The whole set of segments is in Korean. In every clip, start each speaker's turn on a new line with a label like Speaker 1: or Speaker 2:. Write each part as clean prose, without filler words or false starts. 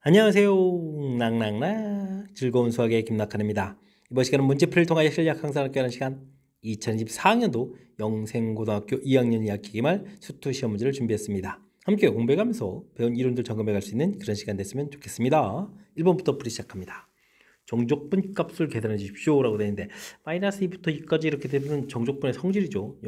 Speaker 1: 안녕하세요. 낭낭낭 즐거운 수학의 김낙한입니다. 이번 시간은 문제풀이를 통하여 실력 향상을 꾀하는 시간 2024학년도 영생고등학교 2학년 2학기 기말 수투 시험 문제를 준비했습니다. 함께 공부해가면서 배운 이론들 점검해갈 수 있는 그런 시간 됐으면 좋겠습니다. 1번부터 풀이 시작합니다. 정족분 값을 계산해 주십시오 라고 되어 있는데 마이너스 2부터 2까지 이렇게 되면 정족분의 성질이죠.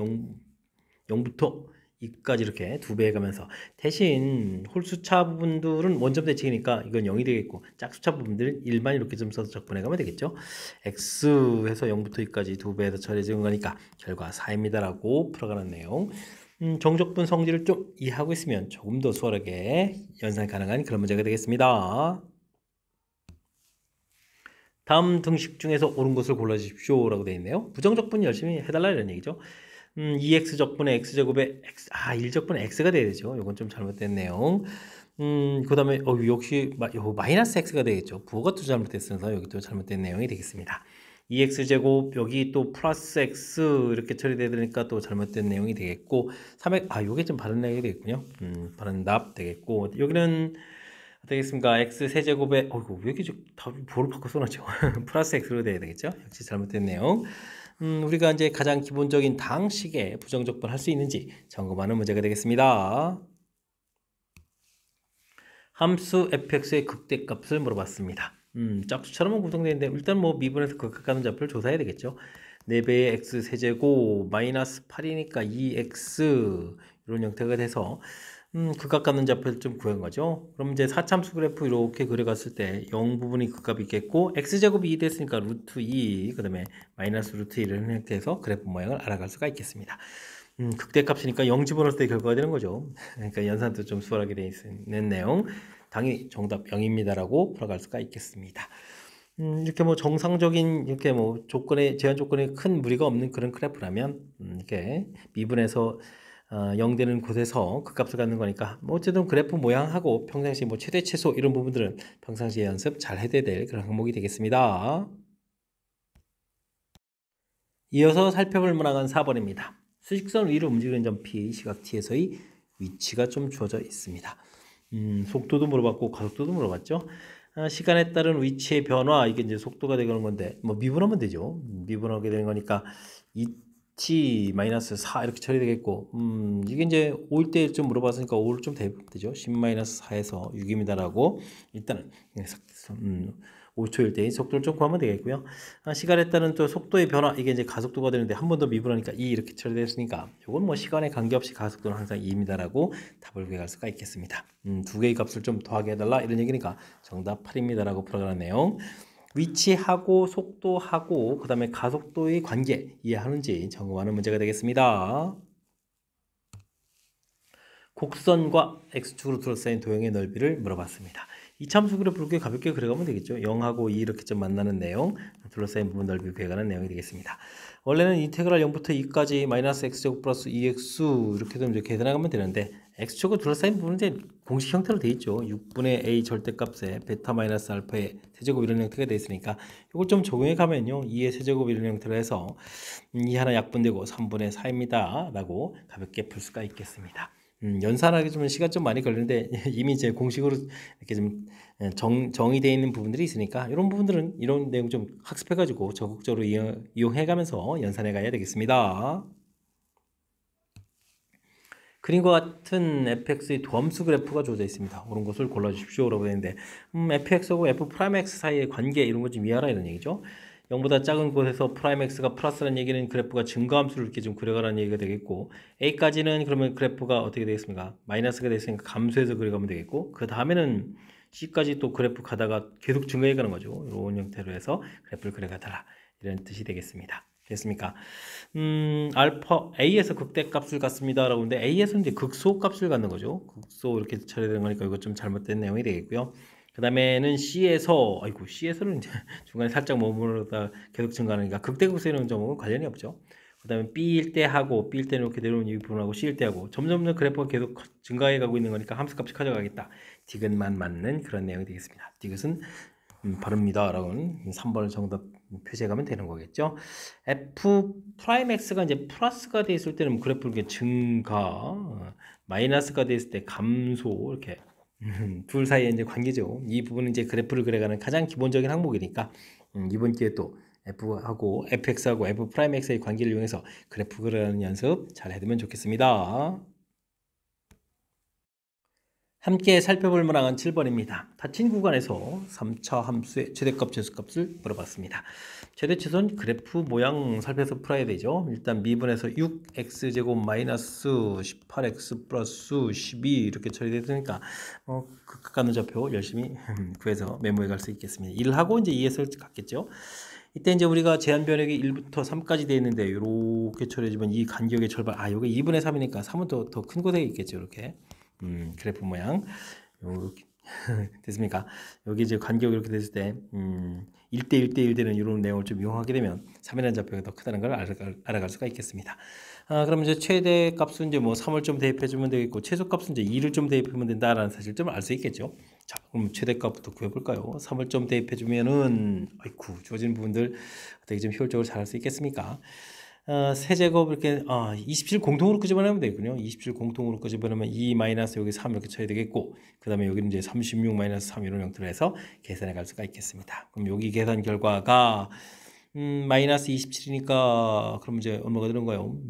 Speaker 1: 0부터 2까지 이렇게 두 배 해가면서 대신 홀수차 부분들은 원점 대칭이니까 이건 0이 되겠고 짝수차 부분들은 1만 이렇게 좀 써서 적분해가면 되겠죠. x 해서 0부터 2까지 두 배해서 처리해주는 거니까 결과 4입니다 라고 풀어가는 내용. 정적분 성질을 좀 이해하고 있으면 조금 더 수월하게 연산이 가능한 그런 문제가 되겠습니다. 다음 등식 중에서 옳은 것을 골라주십시오 라고 되어 있네요. 부정적분 열심히 해달라 이런 얘기죠. 2x 적분의 x제곱에 x, 1적분의 x가 돼야 되죠. 이건 좀 잘못됐네요. 그 다음에 역시 마이너스 x가 되겠죠. 부호가 또 잘못됐어서 여기 또 잘못된 내용이 되겠습니다. 2x제곱 여기 또 플러스 x 이렇게 처리되야 되니까 또 잘못된 내용이 되겠고 3x 요게 좀 바른 내용이 되겠군요. 바른 답 되겠고 여기는 되겠습니까? x 세제곱에 왜 이렇게 답이 부호를 바꿔 써놨죠? 플러스 x로 돼야 되겠죠? 역시 잘못된 내용. 우리가 이제 가장 기본적인 당식에 부정적분 할 수 있는지 점검하는 문제가 되겠습니다. 함수 fx의 극대값을 물어봤습니다. 짝수처럼 구성되는데 일단 뭐 미분에서 극각하는 좌표를 조사해야 되겠죠. 4배의 x 세제곱 마이너스 8이니까 2x 이런 형태가 돼서 극각하는 좌표를 좀 구한 거죠. 그럼 이제 사참수 그래프 이렇게 그려갔을 때 0 부분이 극값이 있겠고 x제곱이 2 됐으니까 루트 2, 그 다음에 마이너스 루트 1이라는 형태에서 그래프 모양을 알아갈 수가 있겠습니다. 극대값이니까 0 집어넣을 때 결과가 되는 거죠. 그러니까 연산도 좀 수월하게 되어 있는 내용. 당연히 정답 0입니다라고 풀어갈 수가 있겠습니다. 이렇게 뭐 정상적인 이렇게 뭐 제한 조건에 큰 무리가 없는 그런 그래프라면 이렇게 미분에서 0 되는 곳에서 그 값을 갖는 거니까 뭐 어쨌든 그래프 모양하고 평상시 뭐 최대 최소 이런 부분들은 평상시에 연습 잘 해야 될 그런 항목이 되겠습니다. 이어서 살펴볼 문항은 4번입니다. 수직선 위로 움직이는 점 P, 시각 T에서의 위치가 좀 주어져 있습니다. 속도도 물어봤고 가속도도 물어봤죠. 시간에 따른 위치의 변화, 이게 이제 속도가 되는 건데 뭐 미분하면 되죠. 미분하게 되는 거니까 2t-4 이렇게 처리되겠고 이게 이제 5일 때 좀 물어봤으니까 5를 좀 되죠. 10-4에서 6입니다라고 일단은 5초일 때의 속도를 좀 구하면 되겠고요. 시간에 따른 또 속도의 변화, 이게 이제 가속도가 되는데 한 번 더 미분하니까 2 이렇게 처리됐으니까 이건 뭐 시간에 관계없이 가속도는 항상 2입니다라고 답을 구할 수가 있겠습니다. 두 개의 값을 좀 더하게 해달라 이런 얘기니까 정답 8입니다라고 풀어가는 내용. 위치하고 속도하고 그 다음에 가속도의 관계 이해하는지 점검하는 문제가 되겠습니다. 곡선과 x축으로 둘러싸인 도형의 넓이를 물어봤습니다. 이 참수 그래프를 가볍게 그려가면 되겠죠. 0하고 2 이렇게 좀 만나는 내용, 둘러싸인 부분 넓이 구해가는 내용이 되겠습니다. 원래는 인테그랄 0부터 2까지 마이너스 x제곱 플러스 2x 이렇게 좀 계산하면 되는데 x축을 둘러싸인 부분은 이제 공식 형태로 되어 있죠. 6분의 a 절대값에 베타 마이너스 알파의 세제곱 이런 형태가 되어 있으니까 이걸 좀 적용해 가면요. 2의 세제곱 이런 형태로 해서 2 하나 약분되고 3분의 4입니다. 라고 가볍게 풀 수가 있겠습니다. 연산하기 좀 시간 좀 많이 걸리는데 이미 이제 공식으로 이렇게 좀 정의되어 있는 부분들이 있으니까 이런 부분들은 이런 내용 좀 학습해가지고 적극적으로 이용해가면서 연산해 가야 되겠습니다. 그림과 같은 fx의 도함수 그래프가 주어져 있습니다. 옳은 것을 골라주십시오 라고 되는데 fx하고 f'(x) 사이의 관계 이런 거 좀 이해하라 이런 얘기죠. 0보다 작은 곳에서 프라임 x가 플러스라는 얘기는 그래프가 증가함수를 이렇게 좀 그려가라는 얘기가 되겠고 a까지는 그러면 그래프가 어떻게 되겠습니까? 마이너스가 됐으니까 감소해서 그려가면 되겠고 그 다음에는 c까지 또 그래프 가다가 계속 증가해 가는 거죠. 이런 형태로 해서 그래프를 그려가달라 이런 뜻이 되겠습니다. 됐습니까? 알파 A에서 극대값을 갖습니다. 라고 하는데 A에서 이제 극소값을 갖는 거죠. 극소 이렇게 처리되는 거니까 이거 좀 잘못된 내용이 되겠고요. 그 다음에는 C에서는 이제 중간에 살짝 머무르다 계속 증가하니까 극대극소에는 좀 관련이 없죠. 그 다음에 B일 때 하고 B일 때는 이렇게 내려오는 이 부분하고 C일 때 하고 점점 그래프가 계속 증가해 가고 있는 거니까 함수값이 커져가겠다. 디귿만 맞는 그런 내용이 되겠습니다. 디귿은 바릅니다. 라고는 3번을 정답 표시해 가면 되는 거겠죠. F'X가 이제 플러스가 되어 있을 때는 그래프 이렇게 증가, 마이너스가 되어 있을 때 감소, 이렇게 둘 사이의 이제 관계죠. 이 부분은 이제 그래프를 그려가는 가장 기본적인 항목이니까 이번 기회에 또 F하고 fx하고 f 프라임 x의 관계를 이용해서 그래프 그려가는 연습 잘 해두면 좋겠습니다. 함께 살펴볼 문항은 7번입니다. 닫힌 구간에서 3차 함수의 최대값, 최소값을 물어봤습니다. 최대 최소는 그래프 모양 살펴서 풀어야 되죠. 일단 미분에서 6x제곱 마이너스 18x 플러스 12 이렇게 처리되니까 극각가는 좌표 열심히 구해서 메모해 갈 수 있겠습니다. 1하고 이제 2에서 갔겠죠. 이때 이제 우리가 제한 변역이 1부터 3까지 되어 있는데 이렇게 처리해주면 이 간격의 절반, 이게 2분의 3이니까 3은 더 큰 곳에 있겠죠. 이렇게. 그래프 모양 요렇게 됐습니까? 여기 이제 간격이 이렇게 됐을 때 1대 1대 1 되는 이런 내용을 좀 이용하게 되면 3이라는 좌표가 더 크다는 걸 알아갈 수가 있겠습니다. 그럼 이제 최대 값은 이제 뭐 3을 좀 대입해 주면 되겠고 최소 값은 이제 2를 좀 대입하면 된다라는 사실점을 알 수 있겠죠. 자, 그럼 최대 값부터 구해 볼까요? 3을 좀 대입해 주면은 아이쿠 주어진 부분들 어떻게 좀 효율적으로 잘 할 수 있겠습니까? 세제곱 이렇게 27 공통으로 끄집어내면 되겠군요. 27 공통으로 끄집어내면 2 마이너스 여기 3 이렇게 쳐야 되겠고 그 다음에 여기는 이제 36 마이너스 3 이런 형태로 해서 계산해 갈 수가 있겠습니다. 그럼 여기 계산 결과가 마이너스 27이니까 그럼 이제 얼마가 되는 거예요?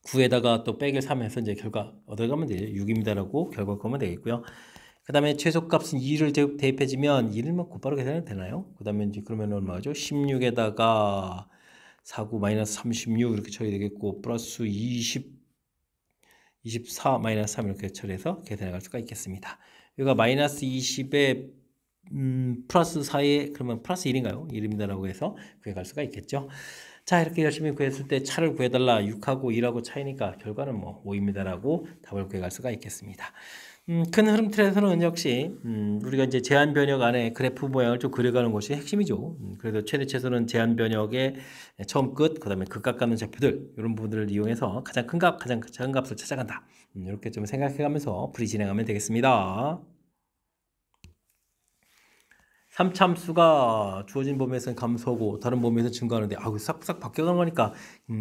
Speaker 1: 9에다가 또 빼기 3 해서 이제 결과 얻어가면 되죠. 6입니다라고 결과 거면 되겠고요. 그 다음에 최소값은 2를 대입해주면 2를 뭐 곧바로 계산해도 되나요? 그 다음에 이제 그러면 얼마죠? 16에다가 49 마이너스 36 이렇게 처리되겠고 플러스 24 마이너스 3 이렇게 처리해서 계산해 갈 수가 있겠습니다. 여기가 마이너스 20에 플러스 4에 그러면 플러스 1인가요? 1입니다라고 해서 구해갈 수가 있겠죠. 자, 이렇게 열심히 구했을 때 차를 구해달라. 6하고 1하고 차이니까 결과는 뭐 5입니다라고 답을 구해갈 수가 있겠습니다. 큰 흐름 틀에서는 역시 우리가 이제 제한 변역 안에 그래프 모양을 좀 그려가는 것이 핵심이죠. 그래서 최대 최소는 제한 변역의 처음 끝, 그다음에 극각 가는 좌표들 이런 부분들을 이용해서 가장 큰 값, 가장 작은 값을 찾아간다. 이렇게 좀 생각해가면서 풀이 진행하면 되겠습니다. 3참수가 주어진 범위에서는 감소하고 다른 범위에서 증가하는데 싹싹 바뀌어가는 거니까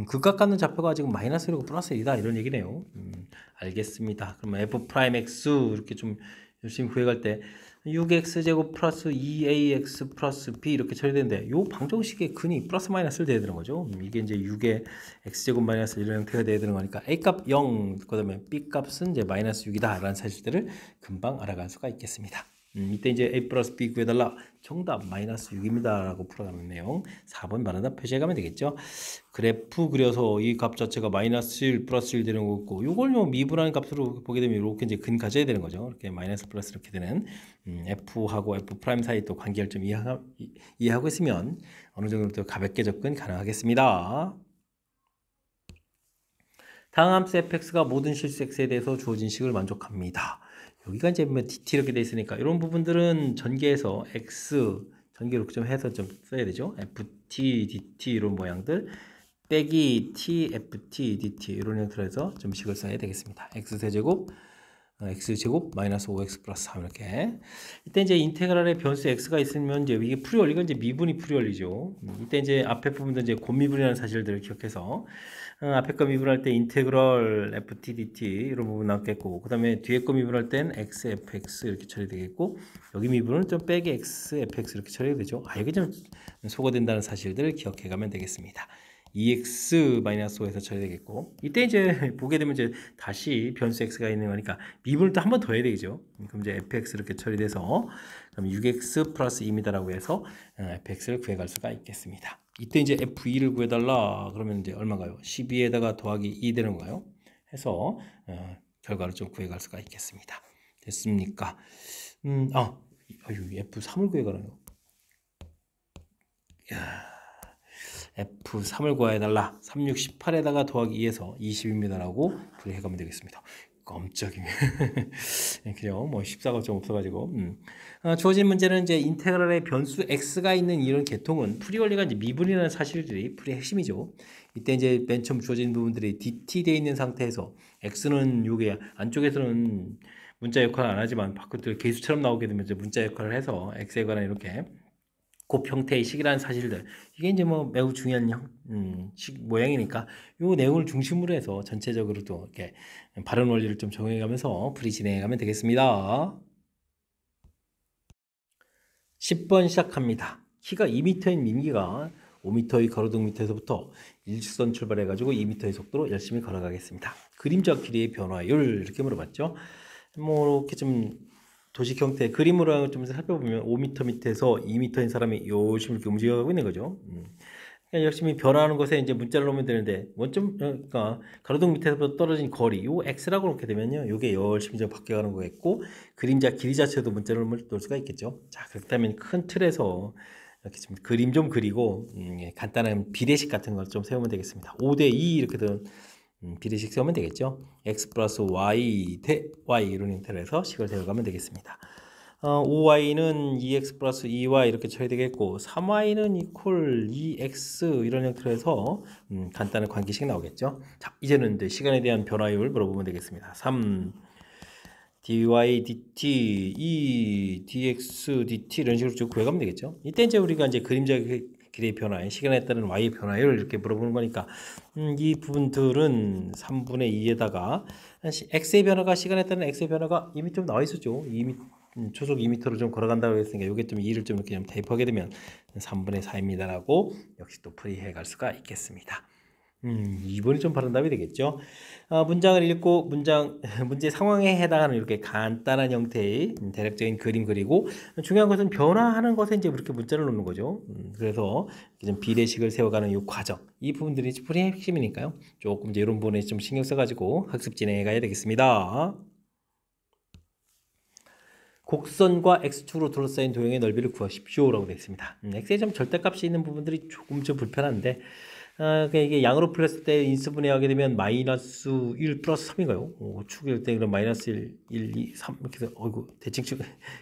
Speaker 1: 극각 갖는 좌표가 지금 마이너스 1이고 플러스 1이다 이런 얘기네요. 알겠습니다. 그러면 f 프라임 x 이렇게 좀 열심히 구해갈 때 6x제곱 플러스 2ax 플러스 b 이렇게 처리되는데 요 방정식의 근이 플러스 마이너스를 돼야 되는 거죠. 이게 이제 6의 x제곱 마이너스 이런 형태가 돼야 되는 거니까 a값 0, 그 다음에 b값은 이제 마이너스 6이다 라는 사실들을 금방 알아갈 수가 있겠습니다. 이때 이제 a 플러스 b 구해달라. 정답 마이너스 6입니다 라고 풀어가는 내용 4번 바른다 표시해가면 되겠죠. 그래프 그려서 이 값 자체가 마이너스 1 플러스 1 되는 거고 요걸 뭐 미분하는 값으로 보게 되면 이렇게 이제 근 가져야 되는 거죠. 이렇게 마이너스 플러스 이렇게 되는 f하고 f 프라임 사이 또 관계를 좀 이해하고 있으면 어느 정도 또 가볍게 접근 가능하겠습니다. 다음 함수 fx가 모든 실수 x에 대해서 주어진 식을 만족합니다. 여기가 이제 뭐 dt 이렇게 돼 있으니까 이런 부분들은 전개해서 x 전개로 좀 해서 좀 써야 되죠. ft, dt 이런 모양들 빼기 t, ft, dt 이런 형태로 해서 좀 식을 써야 되겠습니다. x세제곱 x제곱 마이너스 5x 플러스 3 이렇게 이때 이제 인테그랄의 변수 x가 있으면 이제 이게 풀이 원리가 이제 미분이 풀이 원리죠. 이때 이제 앞에 부분도 이제 곱미분이라는 사실들을 기억해서 앞에 거 미분할 때 인테그럴 ft dt 이런 부분 나왔겠고 그 다음에 뒤에 거 미분할 땐 x fx 이렇게 처리되겠고 여기 미분은 좀 빼기 x fx 이렇게 처리가 되죠. 여기 좀 소거된다는 사실들을 기억해 가면 되겠습니다. 2x-5에서 처리되겠고 이때 이제 보게 되면 이제 다시 변수 x가 있는 거니까 미분을 또 한 번 더 해야 되죠. 그럼 이제 fx 이렇게 처리돼서 그럼 6x 플러스 2입니다라고 해서 fx를 구해갈 수가 있겠습니다. 이때 이제 f2를 구해달라 그러면 이제 얼마가요? 12에다가 더하기 2 되는 건가요? 해서 결과를 좀 구해갈 수가 있겠습니다. 됐습니까? f3을 구해가라요. F3을 구해달라. 3, 6, 18에다가 더하기 2에서 20입니다라고 풀이해가면 되겠습니다. 깜짝이네. 그죠? 뭐 14가 좀 없어가지고. 주어진 문제는 이제 인테그랄의 변수 x가 있는 이런 계통은 풀이 원리가 이제 미분이라는 사실들이 풀이의 핵심이죠. 이때 이제 맨 처음 주어진 부분들이 dt 돼 있는 상태에서 x는 요게 안쪽에서는 문자 역할을 안 하지만 바깥으로 계수처럼 나오게 되면 이제 문자 역할을 해서 x에 관한 이렇게 곱 형태의 식이라는 사실들 이게 이제 뭐 매우 중요한 식 모양이니까 이 내용을 중심으로 해서 전체적으로 또 이렇게 발음 원리를 좀 적용해 가면서 풀이 진행해 가면 되겠습니다. 10번 시작합니다. 키가 2m인 민기가 5m의 가로등 밑에서부터 일직선 출발해가지고 2m의 속도로 열심히 걸어가겠습니다. 그림자 길이의 변화율 이렇게 물어봤죠. 뭐 이렇게 좀 도식 형태 그림으로 좀 살펴보면 5m 밑에서 2m인 사람이 열심히 이렇게 움직여가고 있는 거죠. 그냥 열심히 변화하는 것에 이제 문자를 놓으면 되는데 원점 그러니까 가로등 밑에서부터 떨어진 거리 요 x라고 놓게 되면요 요게 열심히 좀 바뀌어가는 거겠고 그림자 길이 자체도 문자를 놓을 수가 있겠죠. 자 그렇다면 큰 틀에서 이렇게 좀 그림 좀 그리고 간단한 비례식 같은 걸 좀 세우면 되겠습니다. 5대2 이렇게 된 비례식 세우면 되겠죠. x 플러스 y 대 y 이런 형태로 해서 식을 세워가면 되겠습니다. 5y는 2x 플러스 2y 이렇게 쳐야 되겠고 3y는 이퀄 2x 이런 형태로 해서 간단한 관계식 나오겠죠. 자 이제는 이제 시간에 대한 변화율 물어보면 되겠습니다. 3 dy dt 2 dx dt 이런 식으로 쭉 구해가면 되겠죠. 이때 이제 우리가 이제 그림자 길이의 변화에 시간에 따른 y의 변화율 이렇게 물어보는 거니까 이 부분들은 3분의 2에다가 x의 변화가 시간에 따른 x의 변화가 이미 좀 나와 있었죠. 초속 2m로 좀 걸어간다고 했으니까 요게 좀 2를 좀 이렇게 좀 대입하게 되면 3분의 4입니다라고 역시 또 풀이해 갈 수가 있겠습니다. 2번이 좀 바른 답이 되겠죠. 문장을 읽고 문제 상황에 해당하는 이렇게 간단한 형태의 대략적인 그림 그리고 중요한 것은 변화하는 것에 이제 그렇게 문자를 놓는 거죠. 그래서 좀 비례식을 세워가는 이 과정, 이 부분들이 풀이의 핵심이니까요. 조금 이제 이런 부분에 좀 신경 써가지고 학습 진행해 가야 되겠습니다. 곡선과 x축으로 둘러싸인 도형의 넓이를 구하십시오라고 되어 있습니다. x의 좀 절대값이 있는 부분들이 조금 좀 불편한데 그러니까 이게 양으로 풀렸을 때 인수분해하게 되면 마이너스 1 플러스 3인가요? 축일 때 그럼 마이너스 1, 2, 3 이렇게 해서 어이구 대칭축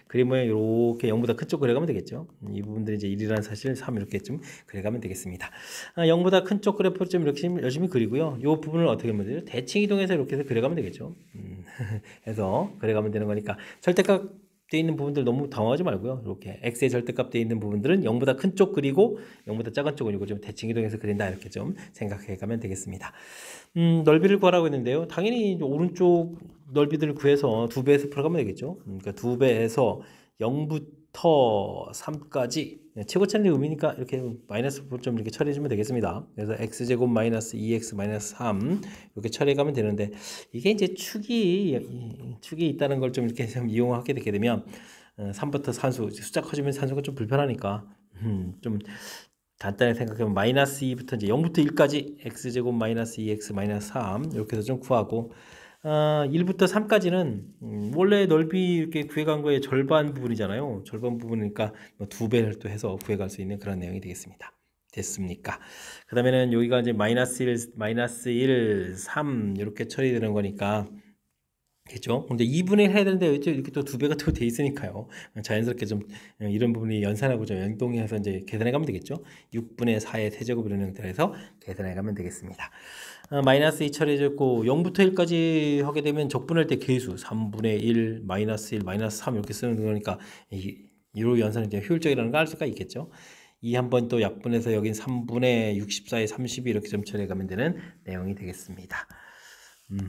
Speaker 1: 그림 모양 이렇게 0보다 큰 쪽 그려가면 되겠죠. 이 부분들이 이제 1이라는 사실 3 이렇게 좀 그려가면 되겠습니다. 0보다 큰 쪽 그래프를 좀 이렇게 열심히 그리고요. 이 부분을 어떻게 하면 되죠? 대칭 이동해서 이렇게 해서 그려가면 되겠죠. 해서 그려가면 되는 거니까 절대값 돼 있는 부분들 너무 당황하지 말고요. 이렇게 x의 절대값 돼 있는 부분들은 0보다 큰 쪽 그리고 0보다 작은 쪽은 이거 좀 대칭 이동해서 그린다 이렇게 좀 생각해 가면 되겠습니다. 넓이를 구하라고 했는데요. 당연히 오른쪽 넓이들을 구해서 2배에서 풀어가면 되겠죠. 그러니까 2배에서 0부터 3까지 최고차례의 의미니까 이렇게 마이너스 좀 이렇게 처리해주면 되겠습니다. 그래서 x제곱 마이너스 2x 마이너스 3 이렇게 처리해가면 되는데 이게 이제 축이 있다는 걸 좀 이렇게 좀 이용하게 되게 되면 3부터 산수 숫자 커지면 산수가 좀 불편하니까 좀 간단히 생각하면 마이너스 2부터 이제 0부터 1까지 x제곱 마이너스 2x 마이너스 3 이렇게 해서 좀 구하고 1부터 3까지는 원래 넓이 이렇게 구해간 거의 절반 부분이잖아요. 절반 부분이니까 뭐 2배를 또 해서 구해갈 수 있는 그런 내용이 되겠습니다. 됐습니까? 그 다음에는 여기가 이제 마이너스 1, 3 이렇게 처리되는 거니까 겠죠? 근데 2분의 1 해야 되는데 이렇게 또 2배가 또 돼 있으니까요. 자연스럽게 좀 이런 부분이 연산하고 좀 연동해서 이제 계산해 가면 되겠죠. 6분의 4의 세제곱 이런 형태로 해서 계산해 가면 되겠습니다. 마이너스 2 처리해줬고 0부터 1까지 하게 되면 적분할 때 계수 3분의 1, 마이너스 1, 마이너스 3 이렇게 쓰는 거니까 이로 연산이 이제 효율적이라는 걸 알 수가 있겠죠. 이 한번 또 약분해서 여긴 3분의 64에 32 이렇게 좀 처리해 가면 되는 내용이 되겠습니다.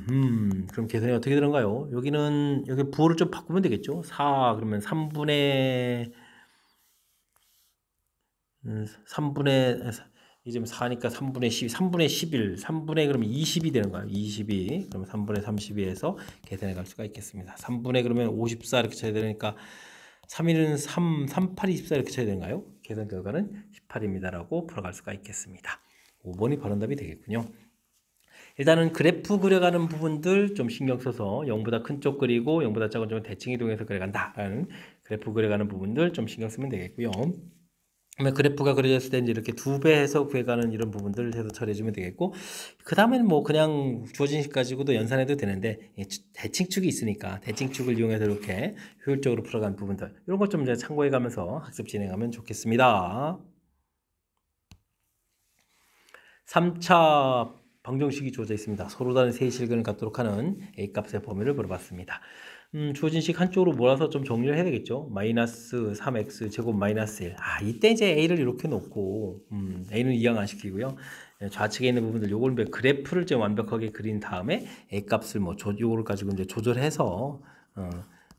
Speaker 1: 그럼 계산이 어떻게 되는가요? 여기는 여기 부호를 좀 바꾸면 되겠죠. 4 그러면 3분의 이제 4니까 3분의 10, 3분의 11, 3분의 그러면 20이 되는 거예요. 22. 그러면 3분의 32에서 계산해 갈 수가 있겠습니다. 3분의 그러면 54 이렇게 쳐야 되니까 3일은 3, 38, 24 이렇게 쳐야 되는가요? 계산 결과는 18입니다라고 풀어갈 수가 있겠습니다. 5번이 바른 답이 되겠군요. 일단은 그래프 그려가는 부분들 좀 신경 써서 0보다 큰 쪽 그리고 0보다 작은 쪽은 대칭 이동해서 그려간다라는 그래프 그려가는 부분들 좀 신경 쓰면 되겠고요. 그러면 그래프가 그려졌을 때 이렇게 2배해서 구해가는 이런 부분들을 해서 처리해주면 되겠고 그 다음에는 뭐 그냥 주어진 식 가지고도 연산해도 되는데 대칭축이 있으니까 대칭축을 이용해서 이렇게 효율적으로 풀어가는 부분들 이런 것 좀 이제 참고해가면서 학습 진행하면 좋겠습니다. 3차 방정식이 주어져 있습니다. 서로 다른 세 실근을 갖도록 하는 A값의 범위를 물어봤습니다. 주어진 식 한쪽으로 몰아서 좀 정리를 해야 되겠죠. 마이너스 3x 제곱 마이너스 1. 이때 이제 A를 이렇게 놓고 A는 이항 안 시키고요. 좌측에 있는 부분들 요걸 그래프를 좀 완벽하게 그린 다음에 A값을 뭐 요거를 가지고 이제 조절해서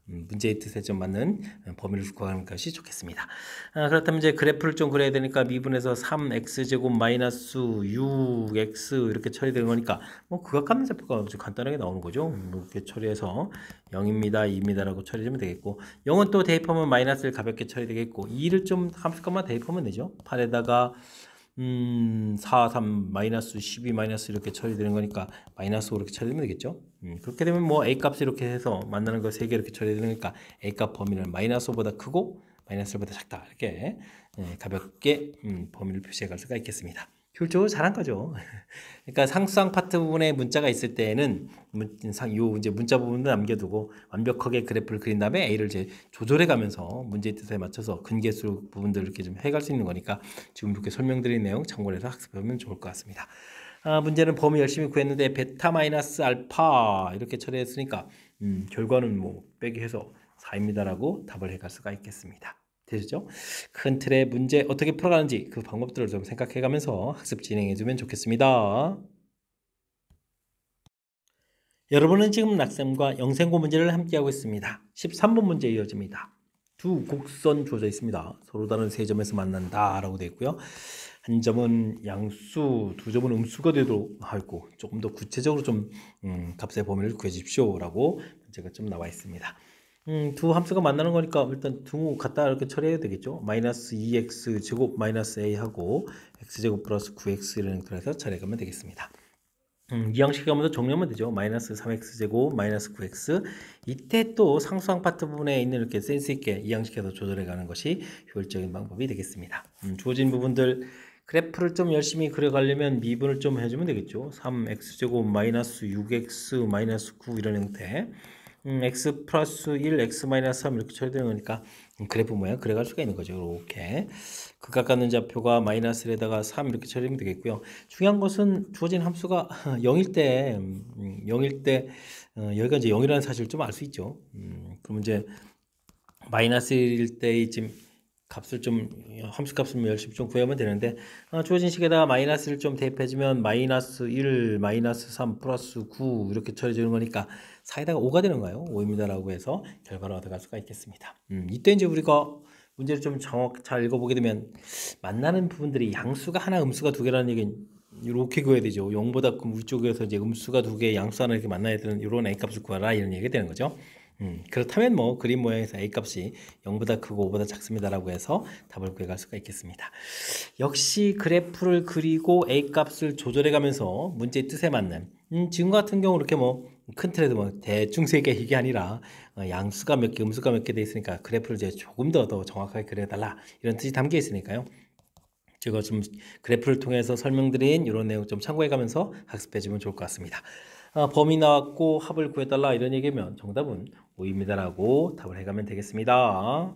Speaker 1: 문제의 뜻에 좀 맞는 범위를 구하는 것이 좋겠습니다. 그렇다면 이제 그래프를 좀 그려야 되니까 미분에서 3x제곱 마이너스 6x 이렇게 처리되는 거니까 뭐 극악하는 좌표가 아주 간단하게 나오는 거죠. 이렇게 처리해서 0입니다, 2입니다라고 처리하면 되겠고 0은 또 대입하면 마이너스를 가볍게 처리되겠고 2를 좀 함수값만 대입하면 되죠. 8에다가 4, 3, 마이너스 12, 마이너스 이렇게 처리되는 거니까 마이너스 5 이렇게 처리되면 되겠죠. 그렇게 되면 뭐 A 값이 이렇게 해서 만나는 거 3개 이렇게 처리되는 거니까 A 값 범위는 마이너스 5보다 크고 마이너스 1보다 작다. 이렇게 가볍게 범위를 표시해 갈 수가 있겠습니다. 효율적으로 잘한 거죠. 그러니까 상수항 파트 부분에 문자가 있을 때에는 이제 문자 부분도 남겨두고 완벽하게 그래프를 그린 다음에 A를 이제 조절해 가면서 문제의 뜻에 맞춰서 근계수 부분들 이렇게 좀 해갈 수 있는 거니까 지금 이렇게 설명드린 내용 참고를 해서 학습하면 좋을 것 같습니다. 문제는 범위 열심히 구했는데 베타 마이너스 알파 이렇게 처리했으니까 결과는 뭐 빼기 해서 4입니다라고 답을 해갈 수가 있겠습니다. 되셨죠? 큰 틀의 문제 어떻게 풀어가는지 그 방법들을 좀 생각해가면서 학습 진행해주면 좋겠습니다. 여러분은 지금 낙쌤과 영생고 문제를 함께하고 있습니다. 13번 문제 이어집니다. 두 곡선 주어져 있습니다. 서로 다른 세 점에서 만난다 라고 되어 있고요. 한 점은 양수, 두 점은 음수가 되도록 하고 조금 더 구체적으로 좀 값의 범위를 구해주십시오 라고 문제가 좀 나와 있습니다. 두 함수가 만나는 거니까 일단 두 갖다 이렇게 처리해야 되겠죠. 마이너스 2x 제곱 마이너스 a 하고 x제곱 플러스 9x 이런 것들에서 처리하면 되겠습니다. 이 양식 하면서 정리하면 되죠. 마이너스 3x 제곱 마이너스 9x 이때 또 상수항 파트 부분에 있는 이렇게 센스 있게 이 양식해서 조절해 가는 것이 효율적인 방법이 되겠습니다. 주어진 부분들 그래프를 좀 열심히 그려가려면 미분을 좀 해주면 되겠죠. 3x 제곱 마이너스 6x 마이너스 9 이런 형태 x 플러스 1, x 마이너스 3 이렇게 처리되는 거니까 그래프 모양 그려갈 수가 있는 거죠. 이렇게 극각 갖는 좌표가 마이너스 1에다가 3 이렇게 처리하면 되겠고요. 중요한 것은 주어진 함수가 0일 때 여기가 이제 0이라는 사실을 좀 알 수 있죠. 그럼 이제 마이너스 1일 때 지금 값을 좀 함수 값을 열심히 좀 구하면 되는데 주어진 식에다가 마이너스를 좀 대입해주면 마이너스 1, 마이너스 3, 플러스 9 이렇게 처리되는 거니까 4에다가 5가 되는 거예요. 5입니다 라고 해서 결과를 얻어갈 수가 있겠습니다. 이때 이제 우리가 문제를 좀 잘 읽어보게 되면 만나는 부분들이 양수가 하나 음수가 두 개라는 얘기는 이렇게 구해야 되죠. 0보다 위쪽에서 이제 음수가 두 개 양수 하나 이렇게 만나야 되는 이런 A값을 구하라 이런 얘기가 되는 거죠. 그렇다면 뭐 그림 모양에서 A값이 0보다 크고 5보다 작습니다라고 해서 답을 구해갈 수가 있겠습니다. 역시 그래프를 그리고 A값을 조절해가면서 문제의 뜻에 맞는 지금 같은 경우 이렇게 뭐 큰 틀에도 뭐 대충 세개 이게 아니라 양수가 몇 개, 음수가 몇 개 돼 있으니까 그래프를 이제 조금 더 정확하게 그려달라 이런 뜻이 담겨 있으니까요. 제가 좀 그래프를 통해서 설명드린 이런 내용 좀 참고해가면서 학습해주면 좋을 것 같습니다. 범위 나왔고 합을 구해달라 이런 얘기면 정답은 5입니다라고 답을 해가면 되겠습니다.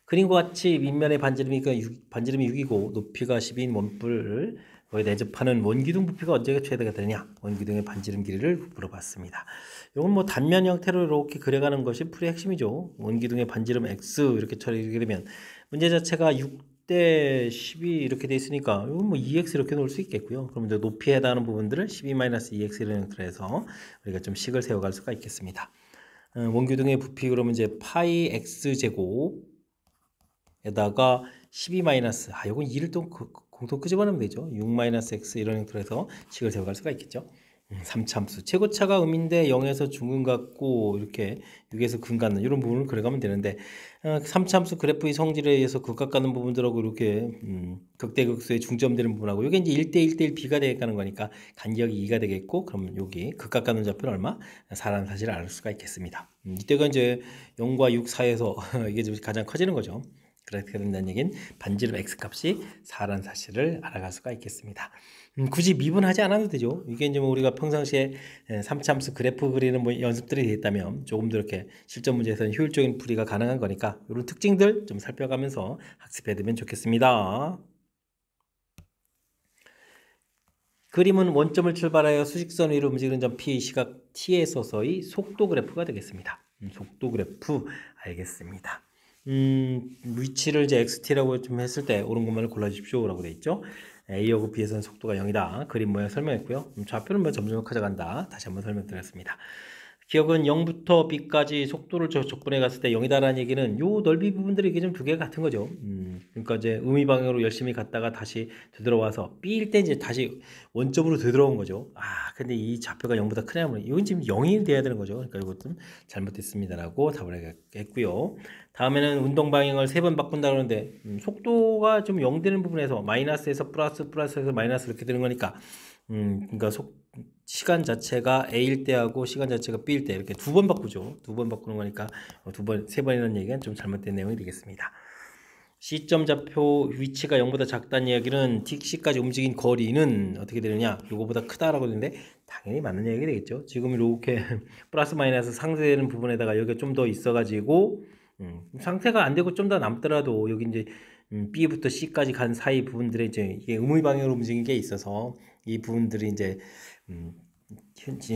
Speaker 1: 그림과 같이 밑면의 반지름이 6이고 높이가 10인 원뿔을 거기에 내접하는 원기둥 부피가 언제가 최대가 되느냐 원기둥의 반지름 길이를 물어봤습니다. 이건 뭐 단면 형태로 이렇게 그려가는 것이 풀이의 핵심이죠. 원기둥의 반지름 x 이렇게 처리하게 되면 문제 자체가 6대 12 이렇게 돼 있으니까 이건 뭐 2x 이렇게 놓을 수 있겠고요. 그럼 이제 높이에 해당하는 부분들을 12-2x 이런 형태로 해서 우리가 좀 식을 세워갈 수가 있겠습니다. 원기둥의 부피 그러면 이제 파이 x 제곱 에다가 12 마이너스 이건 2를 또 공통 끄집어내면 되죠. 6 마이너스 x 이런 형태로 해서 식을 세워갈 수가 있겠죠. 3차함수 최고차가 음인데 0에서 중근 같고 이렇게 6에서 근 같는 이런 부분을 그려가면 되는데 3차함수 그래프의 성질에 의해서 극각 가는 부분들하고 이렇게 극대극소의 중점되는 부분하고 이게 이제 1대1 대1 b가 되겠다는 거니까 간격이 2가 되겠고 그럼 여기 극각 가는 좌표는 얼마? 4라는 사실을 알 수가 있겠습니다. 이때가 이제 0과 6 사이에서 이게 좀 가장 커지는 거죠. 그렇게 된다는 얘기는 반지름 x값이 4라는 사실을 알아갈 수가 있겠습니다. 굳이 미분하지 않아도 되죠. 이게 이제 뭐 우리가 평상시에 3차함수 그래프 그리는 뭐 연습들이 되어 있다면 조금 더 이렇게 실전 문제에서는 효율적인 풀이가 가능한 거니까 이런 특징들 좀 살펴가면서 학습해 두면 좋겠습니다. 그림은 원점을 출발하여 수직선 위로 움직이는 점 P 시각 T에 있어서의 속도 그래프가 되겠습니다. 속도 그래프 알겠습니다. 위치를 이제 XT라고 좀 했을 때 옳은 것만을 골라주십시오 라고 되어 있죠. A하고 B에서는 속도가 0이다. 그림 모양 설명했고요. 좌표는 뭐 점점 커져간다. 다시 한번 설명드렸습니다. 기억은 0부터 b까지 속도를 적분해 갔을 때 0이다라는 얘기는 요 넓이 부분들이 이게 좀 두 개가 같은 거죠. 그러니까 이제 음의 방향으로 열심히 갔다가 다시 되돌아와서 b일 때 이제 다시 원점으로 되돌아온 거죠. 근데 이 좌표가 0보다 크냐면 이건 지금 0이 돼야 되는 거죠. 그러니까 이것도 잘못됐습니다라고 답을 했고요. 다음에는 운동 방향을 3번 바꾼다 그러는데 속도가 좀 0 되는 부분에서 마이너스에서 플러스, 플러스에서 마이너스 이렇게 되는 거니까 그러니까 시간 자체가 A일 때하고 시간 자체가 B일 때 이렇게 두 번 바꾸죠. 두 번 바꾸는 거니까 세 번이라는 얘기는 좀 잘못된 내용이 되겠습니다. C점 좌표 위치가 0보다 작다는 이야기는 C까지 움직인 거리는 어떻게 되느냐? 요거보다 크다라고 되는데 당연히 맞는 얘기가 되겠죠. 지금 이렇게 플러스 마이너스 상쇄되는 부분에다가 여기가 좀 더 있어가지고 상태가 안 되고 좀 더 남더라도 여기 이제 B부터 C까지 간 사이 부분들에 이제 이게 음의 방향으로 움직인 게 있어서 이 부분들이 이제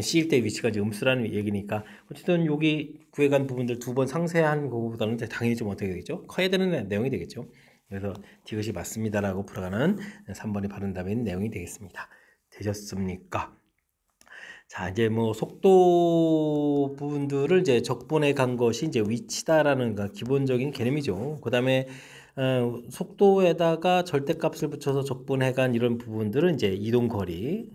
Speaker 1: C일 때 위치가 이제 음수라는 얘기니까 어쨌든 여기 구해간 부분들 두 번 상세한 거보다는 당연히 좀 어떻게 되겠죠? 커야 되는 내용이 되겠죠. 그래서 디귿이 맞습니다라고 풀어가는 3번이 바른 답인 내용이 되겠습니다. 되셨습니까? 자, 이제 뭐 속도 부분들을 이제 적분해 간 것이 이제 위치다라는 기본적인 개념이죠. 그 다음에 속도에다가 절대값을 붙여서 적분해 간 이런 부분들은 이제 이동거리,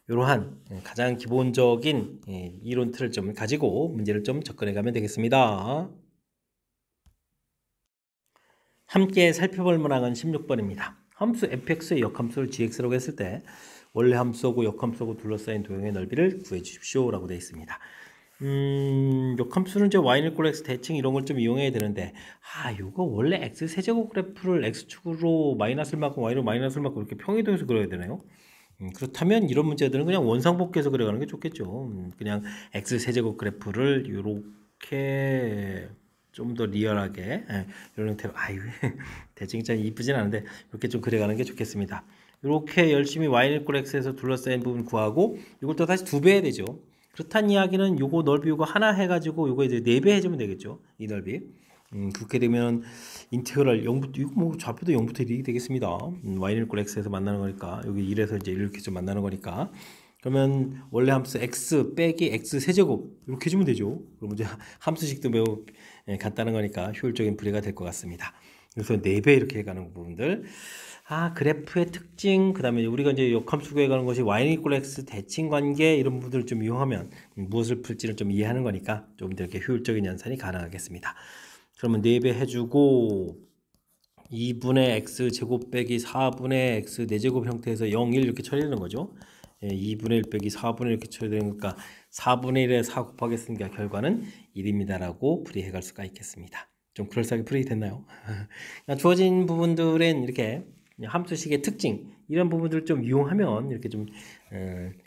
Speaker 1: 이러한 가장 기본적인 이론 틀을 좀 가지고 문제를 좀 접근해 가면 되겠습니다. 함께 살펴볼 문항은 16번입니다. 함수 fx의 역함수를 gx라고 했을 때 원래 함수하고 역함수하고 둘러싸인 도형의 넓이를 구해 주십시오 라고 되어 있습니다. 역함수는 이제 y는 꼴 x 대칭 이런 걸 좀 이용해야 되는데 요거 원래 x 세제곱 그래프를 x축으로 마이너스를 맞고 y로 마이너스를 맞고 이렇게 평행이동해서 그려야 되나요? 그렇다면 이런 문제들은 그냥 원상복귀해서 그려가는 게 좋겠죠. 그냥 x 세제곱 그래프를 이렇게 좀 더 리얼하게 이런 형태로 대칭이 참 이쁘진 않은데 이렇게 좀 그려가는 게 좋겠습니다. 이렇게 열심히 y는 꼴 x에서 둘러싸인 부분 구하고 이걸 또 다시 2배 해야 되죠. 그렇다는 이야기는 요거 넓이 요거 하나 해가지고 요거 이제 4배 해주면 되겠죠. 이 넓이. 그렇게 되면 인테그랄 0부터 이거 뭐 좌표도 0부터 1이 되겠습니다. y는 꼴 x에서 만나는 거니까 여기 1에서 이제 이렇게 좀 만나는 거니까 그러면 원래 함수 x 빼기 x 세제곱 이렇게 해주면 되죠. 그럼 이제 함수식도 매우 간단한 거니까 효율적인 분리가 될 것 같습니다. 그래서 4배 이렇게 해가는 부분들. 그래프의 특징, 그 다음에 우리가 이제 역함수 구해가는 것이 y는 이꼴 x 대칭 관계 이런 부분들을 좀 이용하면 무엇을 풀지를 좀 이해하는 거니까 좀 더 이렇게 효율적인 연산이 가능하겠습니다. 그러면 4배 해주고 2분의 x 제곱 빼기 4분의 x 4제곱 형태에서 0, 1 이렇게 처리되는 거죠. 2분의 1 빼기 4분의 1 이렇게 처리되는 거니까 4분의 1에 4 곱하겠으니까 결과는 1입니다 라고 풀이해 갈 수가 있겠습니다. 좀 그럴싸하게 풀이 됐나요? 주어진 부분들은 이렇게 함수식의 특징 이런 부분들을 좀 이용하면 이렇게 좀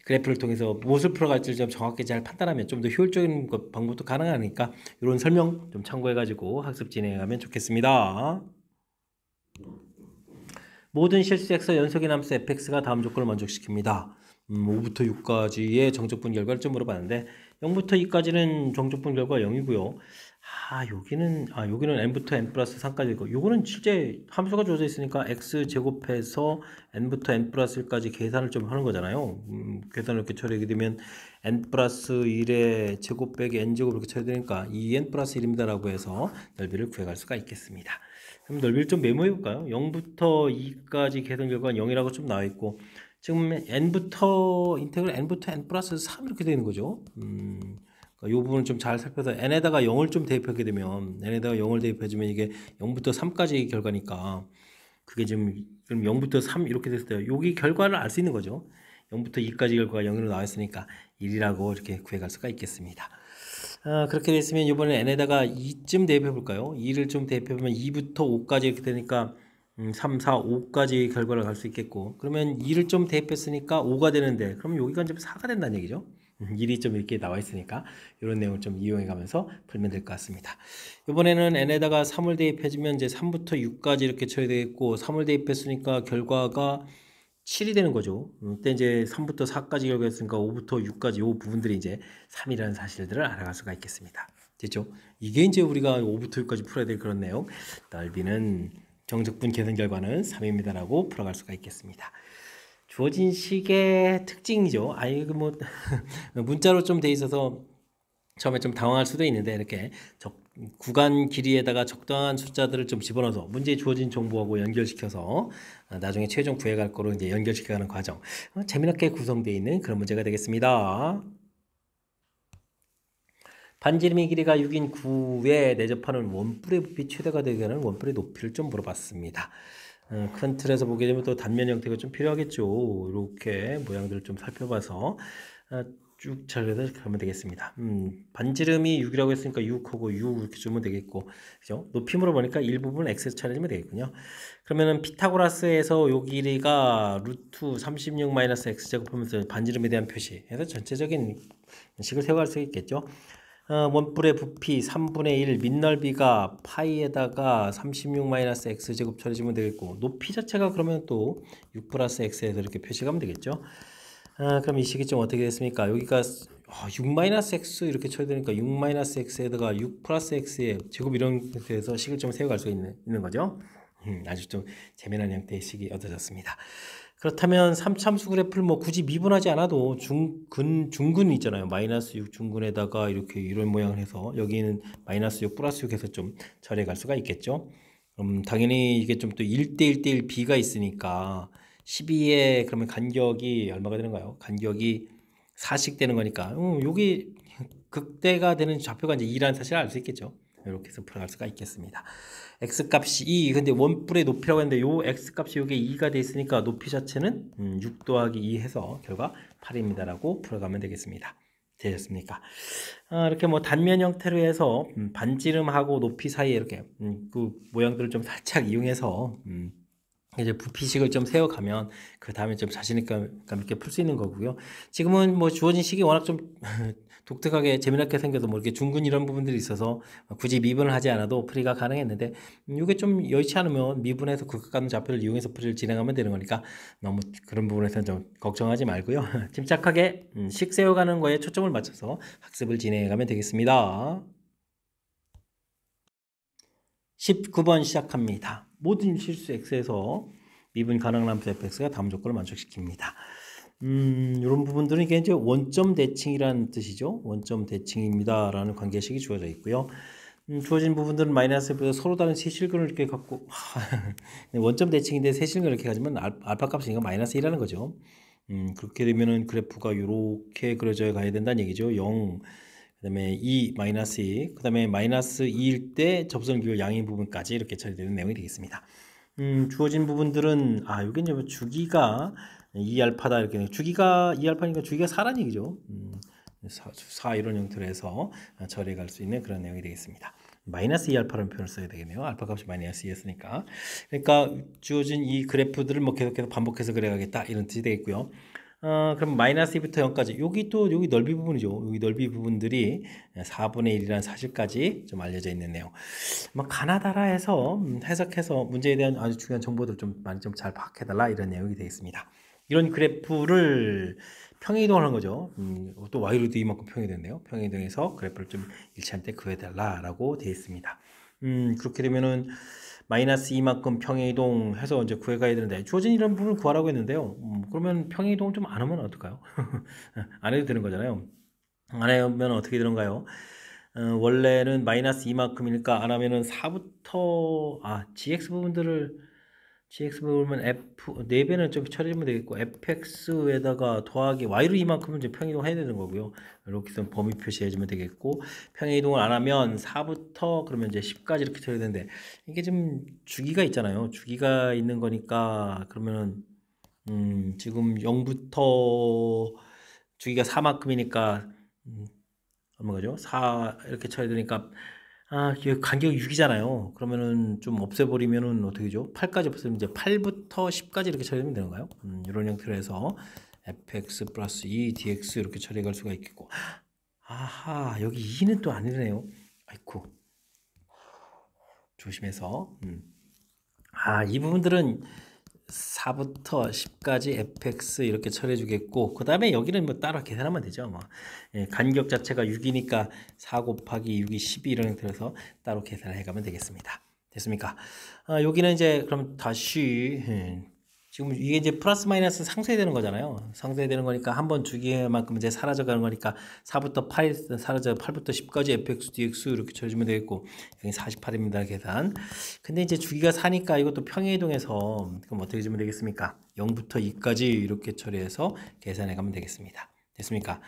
Speaker 1: 그래프를 통해서 무엇을 풀어갈지를 좀 정확히 잘 판단하면 좀 더 효율적인 방법도 가능하니까 이런 설명 좀 참고해 가지고 학습 진행하면 좋겠습니다. 모든 실수엑서 연속인 함수 fx가 다음 조건을 만족시킵니다. 5부터 6까지의 정적분 결과를 좀 물어봤는데 0부터 2까지는 정적분 결과가 0이고요. 여기는 n부터 n 플러스 3까지고 요거는 실제 함수가 주어져 있으니까 x 제곱해서 n부터 n 플러스 1까지 계산을 좀 하는 거잖아요. 계산을 이렇게 처리하게 되면 n 플러스 1의 제곱 빼기 n 제곱 이렇게 처리되니까 2n 플러스 1입니다 라고 해서 넓이를 구해갈 수가 있겠습니다. 그럼 넓이를 좀 메모해 볼까요? 0부터 2까지 계산 결과는 0이라고 좀 나와 있고 지금 n부터 인테그랄 n부터 n 플러스 3 이렇게 되는 거죠. 이 부분을 좀 잘 살펴서 n에다가 0을 좀 대입하게 되면 n에다가 0을 대입해주면 이게 0부터 3까지 결과니까 그게 지금 그럼 0부터 3 이렇게 됐을 때 여기 결과를 알 수 있는 거죠. 0부터 2까지 결과가 0으로 나와 있으니까 1이라고 이렇게 구해갈 수가 있겠습니다. 그렇게 됐으면 이번에 n에다가 2쯤 대입해 볼까요? 2를 좀 대입해 보면 2부터 5까지 이렇게 되니까 3, 4, 5까지 결과를 갈 수 있겠고 그러면 2를 좀 대입했으니까 5가 되는데 그러면 여기가 이제 4가 된다는 얘기죠. 1이 좀 이렇게 나와 있으니까 이런 내용을 좀 이용해 가면서 풀면 될 것 같습니다. 이번에는 n에다가 3을 대입해주면 이제 3부터 6까지 이렇게 처리되겠고 3을 대입했으니까 결과가 7이 되는 거죠. 이때 이제 3부터 4까지 결과했으니까 5부터 6까지 이 부분들이 이제 3이라는 사실들을 알아갈 수가 있겠습니다. 됐죠? 이게 이제 우리가 5부터 6까지 풀어야 될 그런 내용. 넓이는 정적분 계산 결과는 3입니다 라고 풀어갈 수가 있겠습니다. 주어진 식의 특징이죠. 이거 뭐 문자로 좀 돼 있어서 처음에 좀 당황할 수도 있는데 이렇게 구간 길이에다가 적당한 숫자들을 좀 집어넣어서 문제에 주어진 정보하고 연결시켜서 나중에 최종 구해갈 거로 이제 연결시켜가는 과정. 재미있게 구성되어 있는 그런 문제가 되겠습니다. 반지름의 길이가 6인 9에 내접하는 원뿔의 부피 최대가 되게 하는 원뿔의 높이를 좀 물어봤습니다. 큰 틀에서 보게 되면 또 단면 형태가 좀 필요하겠죠. 이렇게 모양들을 좀 살펴봐서 쭉 잘라서 가면 되겠습니다. 반지름이 6이라고 했으니까 6하고 6 이렇게 주면 되겠고, 그죠? 높이 물어보니까 일부분 x에서 찾아주면 되겠군요. 그러면은 피타고라스에서 요 길이가 루트 36 마이너스 x제곱 하면서 반지름에 대한 표시 해서 전체적인 식을 세워갈 수 있겠죠. 원뿔의 부피 3분의 1 밑넓이가 파이에다가 36 마이너스 x제곱 처리해주면 되겠고, 높이 자체가 그러면 또 6 플러스 x에서 이렇게 표시하면 되겠죠. 그럼 이 식이 좀 어떻게 됐습니까? 여기가 6 마이너스 x 이렇게 처리되니까 6 마이너스 x에다가 6 플러스 x의 제곱 이런 형태에서 식을 좀 세워갈 수 있는 거죠. 아주 좀 재미난 형태의 식이 얻어졌습니다. 그렇다면 3참수 그래프를 뭐 굳이 미분하지 않아도 중근 있잖아요. 마이너스 6 중근에다가 이렇게 이런 모양을 해서 여기는 마이너스 6 플러스 6 해서 좀 처리해 갈 수가 있겠죠. 당연히 이게 좀 또 1대 1대1 B가 있으니까 12에 그러면 간격이 얼마가 되는가요? 간격이 4씩 되는 거니까 여기 극대가 되는 좌표가 이제 2라는 사실을 알 수 있겠죠. 이렇게 해서 풀어갈 수가 있겠습니다. x값이 2, 근데 원뿔의 높이라고 했는데 요 x값이 요게 2가 돼 있으니까 높이 자체는 6 더하기 2 해서 결과 8입니다 라고 풀어가면 되겠습니다. 되셨습니까? 이렇게 뭐 단면 형태로 해서 반지름하고 높이 사이에 이렇게 그 모양들을 좀 살짝 이용해서 이제 부피식을 좀 세워가면 그 다음에 좀 자신감 있게 풀 수 있는 거고요. 지금은 뭐 주어진 식이 워낙 좀 독특하게 재미나게 생겨서 뭐 이렇게 중근 이런 부분들이 있어서 굳이 미분을 하지 않아도 풀이가 가능했는데 이게 좀 여의치 않으면 미분해서 극각가는 좌표를 이용해서 풀이를 진행하면 되는 거니까 너무 그런 부분에서는 좀 걱정하지 말고요. 침착하게 식 세워가는 거에 초점을 맞춰서 학습을 진행해 가면 되겠습니다. 19번 시작합니다. 모든 실수 x에서 미분 가능한 함수 fx가 다음 조건을 만족시킵니다. 이런 부분들은 이게 이제 원점 대칭이라는 뜻이죠. 원점 대칭입니다. 라는 관계식이 주어져 있고요. 주어진 부분들은 마이너스 F에서 서로 다른 세실근을 이렇게 갖고 원점 대칭인데 세실근을 이렇게 가지면 알파 값이니까 마이너스 1이라는 거죠. 그렇게 되면은 그래프가 이렇게 그려져 가야 된다는 얘기죠. 0, 그 다음에 2, 마이너스 2, 그 다음에 마이너스 2일 때 접선 기호 양인 부분까지 이렇게 처리되는 내용이 되겠습니다. 주어진 부분들은 여기 이제 주기가 2알파다 이렇게 주기가 2알파니까 주기가 4라는 얘기죠. 4 이런 형태로 해서 처리해 갈 수 있는 그런 내용이 되겠습니다. 마이너스 2알파라는 표현을 써야 되겠네요. 알파 값이 마이너스 2였으니까. 그러니까 주어진 이 그래프들을 뭐 계속해서 반복해서 그려야겠다 이런 뜻이 되겠고요. 그럼 마이너스 2부터 0까지 여기 넓이 부분이죠. 여기 넓이 부분들이 4분의 1이라는 사실까지 좀 알려져 있는 내용. 뭐 가나다라에서 해석해서 문제에 대한 아주 중요한 정보들 좀 많이 좀 잘 파악해달라 이런 내용이 되겠습니다. 이런 그래프를 평행이동하는 거죠. 또 y로도 이만큼 평행이동인데요. 평행이동해서 그래프를 좀 일치할 때 구해달라라고 되어 있습니다. 그렇게 되면은 마이너스 2만큼 평행이동 해서 이제 구해가야 되는데 주어진 이런 부분을 구하라고 했는데요. 그러면 평행이동을 좀 안 하면 어떨까요? 안 해도 되는 거잖아요. 안 하면 어떻게 되는가요? 원래는 마이너스 2만큼이니까 안 하면은 4부터 GX 부분은 F 4배는 좀 처리하면 되겠고 fx에다가 더하기 y로 이만큼은 이제 평행이동 해야 되는 거고요. 이렇게 해서 범위 표시해 주면 되겠고 평행이동을 안 하면 4부터 그러면 이제 10까지 이렇게 처리되는데 이게 좀 주기가 있잖아요. 주기가 있는 거니까 그러면은 지금 0부터 주기가 4만큼이니까 얼마죠? 4 이렇게 처리되니까 이게 간격이 6이잖아요. 그러면은 좀 없애버리면은 어떻게 되죠? 8까지 없애면 이제 8부터 10까지 이렇게 처리하면 되는 거예요. 이런 형태로 해서 fx 플러스 2 dx 이렇게 처리해 갈 수가 있겠고. 아하, 여기 2는 또 아니네요. 아이쿠. 조심해서. 이 부분들은 4부터 10까지 fx 이렇게 처리해 주겠고 그 다음에 여기는 뭐 따로 계산하면 되죠. 뭐. 간격 자체가 6이니까 4 곱하기 6이 12 이런 형태로 해서 따로 계산을 해가면 되겠습니다. 됐습니까? 여기는 이제 그럼 다시 지금 이게 이제 플러스 마이너스 상쇄되는 거잖아요. 상쇄되는 거니까 한 번 주기만큼 이제 사라져가는 거니까 4부터 8이 사라져 8부터 10까지 fx, dx 이렇게 쳐주면 되겠고 여기 48입니다. 계산. 근데 이제 주기가 4니까 이것도 평행이동해서 그럼 어떻게 주면 되겠습니까? 0부터 2까지 이렇게 처리해서 계산해 가면 되겠습니다. 됐습니까?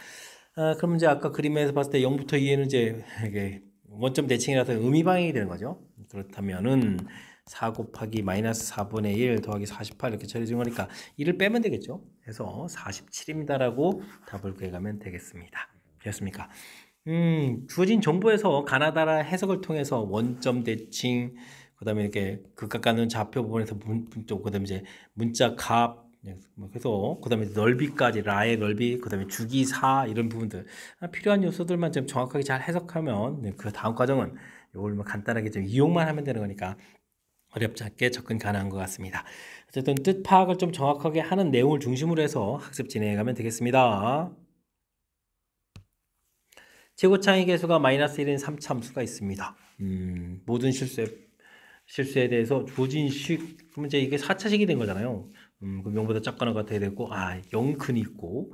Speaker 1: 그럼 이제 아까 그림에서 봤을 때 0부터 2에는 이제 이게 원점 대칭이라서 의미 방향이 되는 거죠. 그렇다면은 4 곱하기 마이너스 4분의 1 더하기 48 이렇게 처리해준 거니까 1을 빼면 되겠죠. 그래서 47입니다 라고 답을 구해가면 되겠습니다. 되었습니까? 주어진 정보에서 가나다라 해석을 통해서 원점 대칭, 그 다음에 이렇게 극각 가는 좌표 부분에서 그 다음에 이제 문자 값, 그래서 그 다음에 넓이까지, 라의 넓이, 그 다음에 주기 4 이런 부분들 필요한 요소들만 좀 정확하게 잘 해석하면 그 다음 과정은 이걸 간단하게 좀 이용만 하면 되는 거니까 어렵지 않게 접근 가능한 것 같습니다. 어쨌든 뜻 파악을 좀 정확하게 하는 내용을 중심으로 해서 학습 진행해 가면 되겠습니다. 최고차의 개수가 마이너스 1인 3참수가 있습니다. 모든 실수에 대해서 주어진 식, 그러면 이제 이게 4차식이 된 거잖아요. 그럼 0보다 작거나 같아야 되고, 0근이 있고,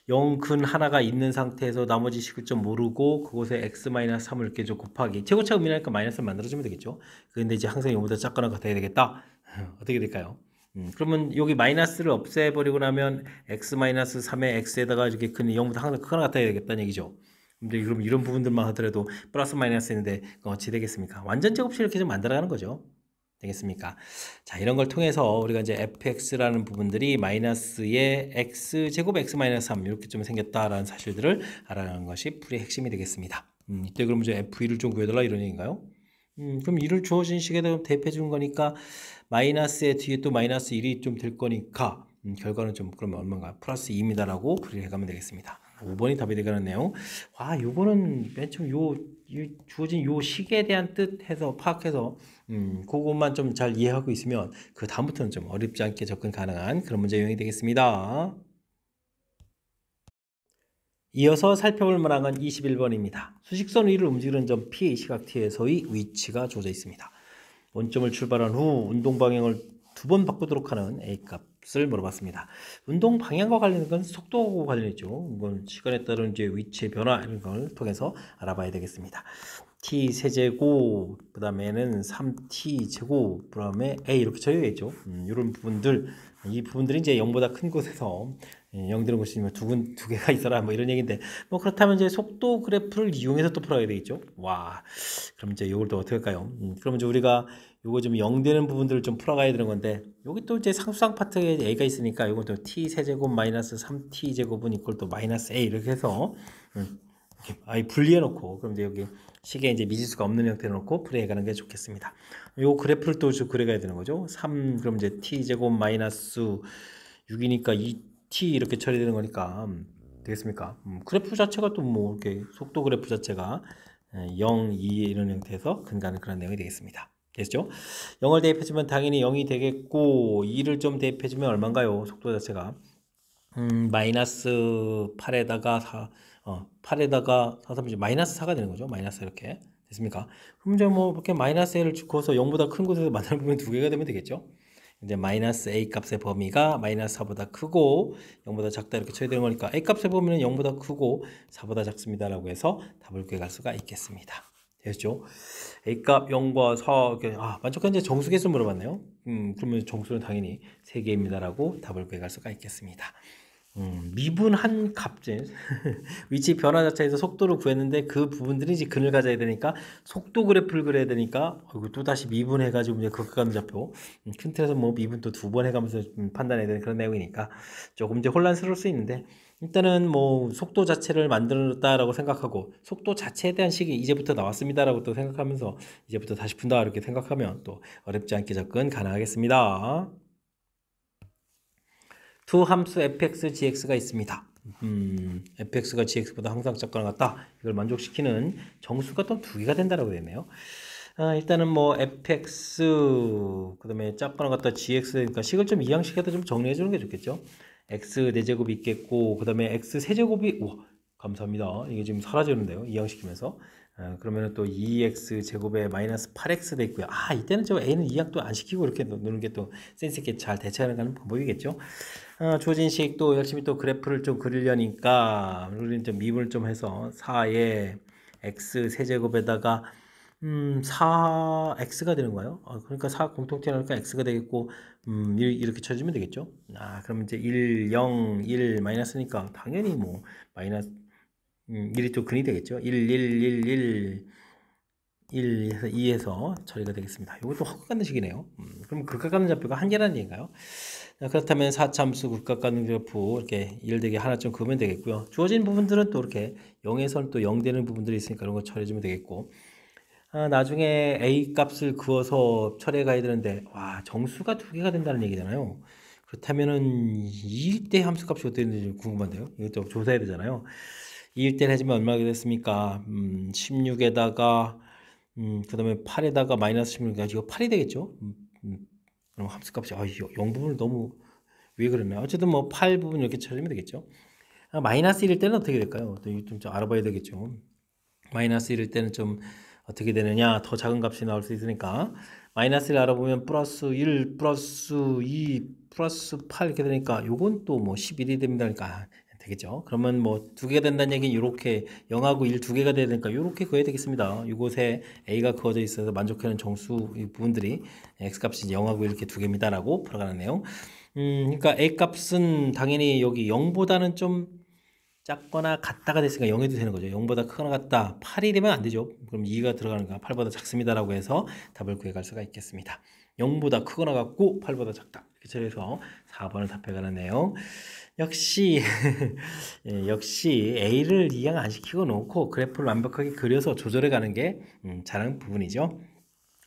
Speaker 1: 0근 하나가 있는 상태에서 나머지 식을 좀 모르고, 그곳에 x-3을 이렇게 좀 곱하기. 최고차 의미니까 마이너스를 만들어주면 되겠죠. 근데 이제 항상 0보다 작거나 같아야 되겠다. 어떻게 될까요? 그러면 여기 마이너스를 없애버리고 나면 x-3의 x에다가 이렇게 근 0보다 항상 크거나 같아야 되겠다는 얘기죠. 근데 그럼 이런 부분들만 하더라도 플러스 마이너스 있는데 어찌 되겠습니까? 완전 제곱식 이렇게 좀 만들어가는 거죠. 되겠습니까? 자, 이런 걸 통해서 우리가 이제 fx라는 부분들이 마이너스의 x제곱 x 마이너스 3 이렇게 좀 생겼다라는 사실들을 알아가는 것이 풀이의 핵심이 되겠습니다. 이때 그럼 이제 f2를 좀 구해달라 이런 얘기인가요? 그럼 1을 주어진 식에다 대입해 준 거니까 마이너스의 뒤에 또 마이너스 1이 좀 될 거니까 결과는 좀 그러면 얼마인가? 플러스 2입니다라고 풀이를 해가면 되겠습니다. 5번이 답이 되겠네요. 요거는 맨 처음 주어진 요 식에 대한 뜻 해서 파악해서 그것만 좀 잘 이해하고 있으면 그 다음부터는 좀 어렵지 않게 접근 가능한 그런 문제 유형이 되겠습니다. 이어서 살펴볼 문항은 21번입니다. 수직선 위를 움직이는 점 P 시각T에서의 위치가 주어져 있습니다. 원점을 출발한 후 운동 방향을 2번 바꾸도록 하는 A 값을 물어봤습니다. 운동 방향과 관련된 건 속도하고 관련있죠. 이건 시간에 따른 이제 위치의 변화 이런 걸 통해서 알아봐야 되겠습니다. t 세제곱, 그 다음에는 3t 제곱, 그 다음에 a 이렇게 적혀져 있죠. 이런 부분들, 이 부분들이 이제 0보다 큰 곳에서 0 되는 곳이 두 개가 있어라 뭐 이런 얘기인데, 뭐 그렇다면 이제 속도 그래프를 이용해서 또 풀어야 되겠죠. 와, 그럼 이제 이걸 또 어떻게 할까요? 그러면 이제 우리가 요거 좀 0 되는 부분들을 좀 풀어가야 되는 건데, 여기 또 이제 상수항 파트에 a가 있으니까 요것도 t 세제곱 마이너스 3t 제곱은 이걸 또 마이너스 a 이렇게 해서 아예 분리해 놓고, 그럼 이제 여기 식에 이제 미지수가 없는 형태로 놓고 풀이해 가는 게 좋겠습니다. 요 그래프를 또 그려가야 되는 거죠. 3 그럼 이제 t 제곱 마이너스 6이니까 2t 이렇게 처리되는 거니까 되겠습니까? 그래프 자체가 또 뭐 이렇게 속도 그래프 자체가 0, 2 이런 형태에서 근가는 그런 내용이 되겠습니다. 됐죠? 0을 대입해주면 당연히 0이 되겠고 2를 좀 대입해주면 얼마인가요? 속도 자체가 마이너스 8에다가 8에다가 4, 3, 마이너스 4가 되는 거죠. 마이너스 이렇게 됐습니까? 그럼 이제 뭐 이렇게 마이너스 a를 주고서 0보다 큰 곳에서 만들어보면 두 개가 되면 되겠죠. 이제 마이너스 a 값의 범위가 마이너스 4보다 크고 0보다 작다 이렇게 쳐야 되는 거니까 a 값의 범위는 0보다 크고 4보다 작습니다 라고 해서 답을 구해갈 수가 있겠습니다. 됐죠? a 값 0과 4 이렇게 만족한 이제 정수 개수 물어봤네요. 그러면 정수는 당연히 3개입니다 라고 답을 구해갈 수가 있겠습니다. 미분한 값제 위치 변화 자체에서 속도를 구했는데 그 부분들이 이제 근을 가져야 되니까 속도 그래프를 그려야 되니까 또 다시 미분해 가지고 이제 극각가는 좌표 큰 틀에서 뭐 미분 또 2번 해가면서 판단해야 되는 그런 내용이니까 조금 이제 혼란스러울 수 있는데 일단은 뭐 속도 자체를 만들었다라고 생각하고 속도 자체에 대한 식이 이제부터 나왔습니다라고 또 생각하면서 이제부터 다시 푼다 이렇게 생각하면 또 어렵지 않게 접근 가능하겠습니다. 두 함수 fx, gx가 있습니다. fx가 gx보다 항상 작거나 같다. 이걸 만족시키는 정수가 또 2개가 된다라고 되네요. 일단은 뭐 fx 그 다음에 작거나 같다 gx니까 식을 좀 이항식해서 좀 정리해 주는 게 좋겠죠. x 4제곱이 있겠고 그 다음에 x 세제곱이 우와 감사합니다. 이게 지금 사라지는데요. 이항시키면서 그러면 또 2x 제곱에 마이너스 8x 돼 있고요. 이때는 저 a는 이항도 안 시키고 이렇게 놓는 게 또 센스 있게 잘 대처하는 방법이겠죠. 주어진 식 또 열심히 또 그래프를 좀 그리려니까 우리는 좀 미분을 좀 해서 4에 x 세제곱에다가 4x가 되는 거예요. 그러니까 4 공통点하니까 x가 되겠고 이렇게 쳐주면 되겠죠. 그럼 이제 1, 0, 1 마이너스니까 당연히 뭐 마이너스 1이 또 근이 되겠죠. 1, 1, 1, 1, 1에서 2에서 처리가 되겠습니다. 이것도 헛각하는 식이네요. 그럼 극각하는 좌표가 한 개라는 얘기인가요? 그렇다면 4참수 극각하는 그래프 이렇게 1대기 하나쯤 그으면 되겠고요. 주어진 부분들은 또 이렇게 0에서는 또 0 되는 부분들이 있으니까 이런 거 처리해주면 되겠고, 나중에 a 값을 그어서 처리해 가야 되는데 정수가 두 개가 된다는 얘기잖아요. 그렇다면은 2일 때 함수 값이 어떻게 되는지 궁금한데요. 이것도 조사해야 되잖아요. 2일 때 해주면 얼마가 됐습니까? 16에다가 그 다음에 8에다가 마이너스 16, 이거 8이 되겠죠? 그럼 함수 값이 0 부분을 너무 왜 그러나? 어쨌든 뭐 8 부분 이렇게 처리하면 되겠죠. 마이너스 1일 때는 어떻게 될까요? 좀 알아봐야 되겠죠. 마이너스 1일 때는 좀 어떻게 되느냐, 더 작은 값이 나올 수 있으니까 마이너스 1 알아보면 플러스 1 플러스 2 플러스 8 이렇게 되니까 요건 또 뭐 11이 됩니다. 그러니까 되겠죠. 그러면 뭐 두 개가 된다는 얘기는 이렇게 0하고 1 두 개가 돼야 되니까 이렇게 그어야 되겠습니다. 이곳에 a가 그어져 있어서 만족하는 정수 부분들이 x값이 0하고 이렇게 두 개입니다라고 풀어가는 내용. 그러니까 a 값은 당연히 여기 0보다는 좀 작거나 같다가 됐으니까 0해도 되는 거죠. 0보다 크거나 같다. 8이 되면 안 되죠. 그럼 2가 들어가는가? 8보다 작습니다라고 해서 답을 구해갈 수가 있겠습니다. 0보다 크거나 같고 8보다 작다. 이렇게 처리해서 4번을 답해가는 내용. 역시 역시 A를 이행 안 시키고 놓고 그래프를 완벽하게 그려서 조절해 가는 게 잘하는 부분이죠.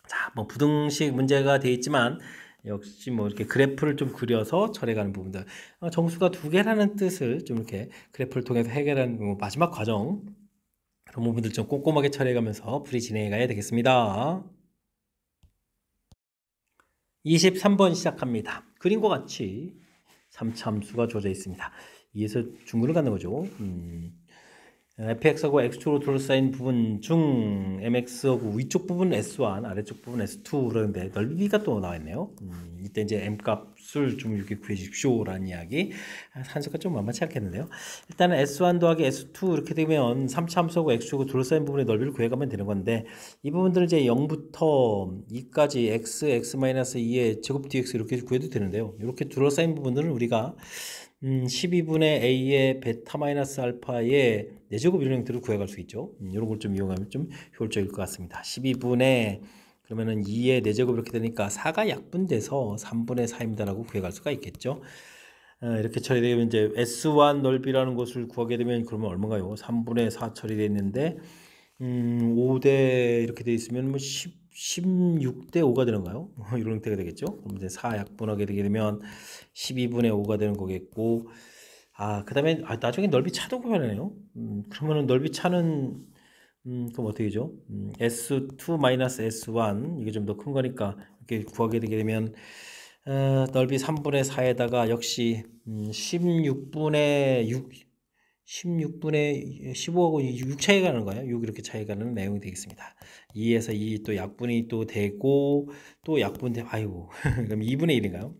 Speaker 1: 자, 뭐 부등식 문제가 되어 있지만 역시 뭐 이렇게 그래프를 좀 그려서 처리해가는 부분들, 정수가 두 개라는 뜻을 좀 이렇게 그래프를 통해서 해결하는 뭐 마지막 과정, 그런 부분들 좀 꼼꼼하게 처리해가면서 풀이 진행해 가야 되겠습니다. 23번 시작합니다. 그림과 같이 3참수가 주어져 있습니다. 이에서 중근을 갖는 거죠. fx하고 x축으로 둘러싸인 부분 중 mx하고 위쪽 부분 s1, 아래쪽 부분 s2 그러는데 넓이가 또 나와 있네요. 이때 이제 m 값을 좀 이렇게 구해 주십시오라는 이야기. 산수가 좀 만만치 않겠는데요. 일단은 s1 더하기 s2 이렇게 되면 3참수하고 x축으로 둘러싸인 부분의 넓이를 구해가면 되는 건데, 이 부분들을 이제 0부터 2까지 x(-2의 제곱 dx) 이렇게 구해도 되는데요. 이렇게 둘러싸인 부분들은 우리가 12분의 a의 베타 마이너스 알파의 4제곱 이런 형태로 구해갈 수 있죠. 이런 걸 좀 이용하면 좀 효율적일 것 같습니다. 12분의 그러면은 2의 4제곱 이렇게 되니까 4가 약분돼서 3분의 4입니다라고 구해갈 수가 있겠죠. 이렇게 처리되면 이제 S1 넓이라는 것을 구하게 되면 그러면 얼마인가요? 3분의 4 처리되어 있는데 5대 이렇게 되어 있으면 뭐 16대 5가 되는가요? 이런 형태가 되겠죠. 그럼 이제 4 약분하게 되게 되면 12분의 5가 되는 거겠고, 그 다음에 나중에 넓이 차도 구하네요. 그러면은 넓이 차는 그럼 어떻게 되죠? S2-S1 이게 좀 더 큰 거니까 이렇게 구하게 되게 되면 넓이 3분의 4에다가 역시 16분의 6 16분의 15하고 6 차이가 나는 거예요. 6 이렇게 차이가 나는 내용이 되겠습니다. 2에서 2 또 약분이 또 되고 또 약분돼, 그럼 2분의 1인가요?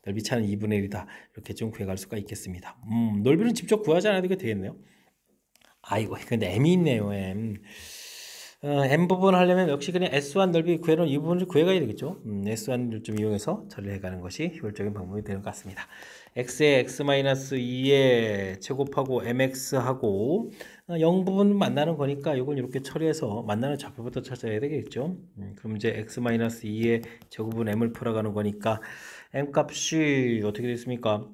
Speaker 1: 넓이 차는 2분의 1이다. 이렇게 좀 구해갈 수가 있겠습니다. 넓이는 직접 구하지 않아도 되겠네요. 근데 m이 있네요, m. m 부분 하려면 역시 그냥 S1 넓이 구해놓은 이 부분을 구해가야 되겠죠. S1을 좀 이용해서 처리를 해가는 것이 효율적인 방법이 되는 것 같습니다. x에 x-2에 제곱하고 mx하고 0 부분 만나는 거니까 이건 이렇게 처리해서 만나는 좌표부터 찾아야 되겠죠. 그럼 이제 x-2의 제곱은 m을 풀어가는 거니까 m 값이 어떻게 됐습니까?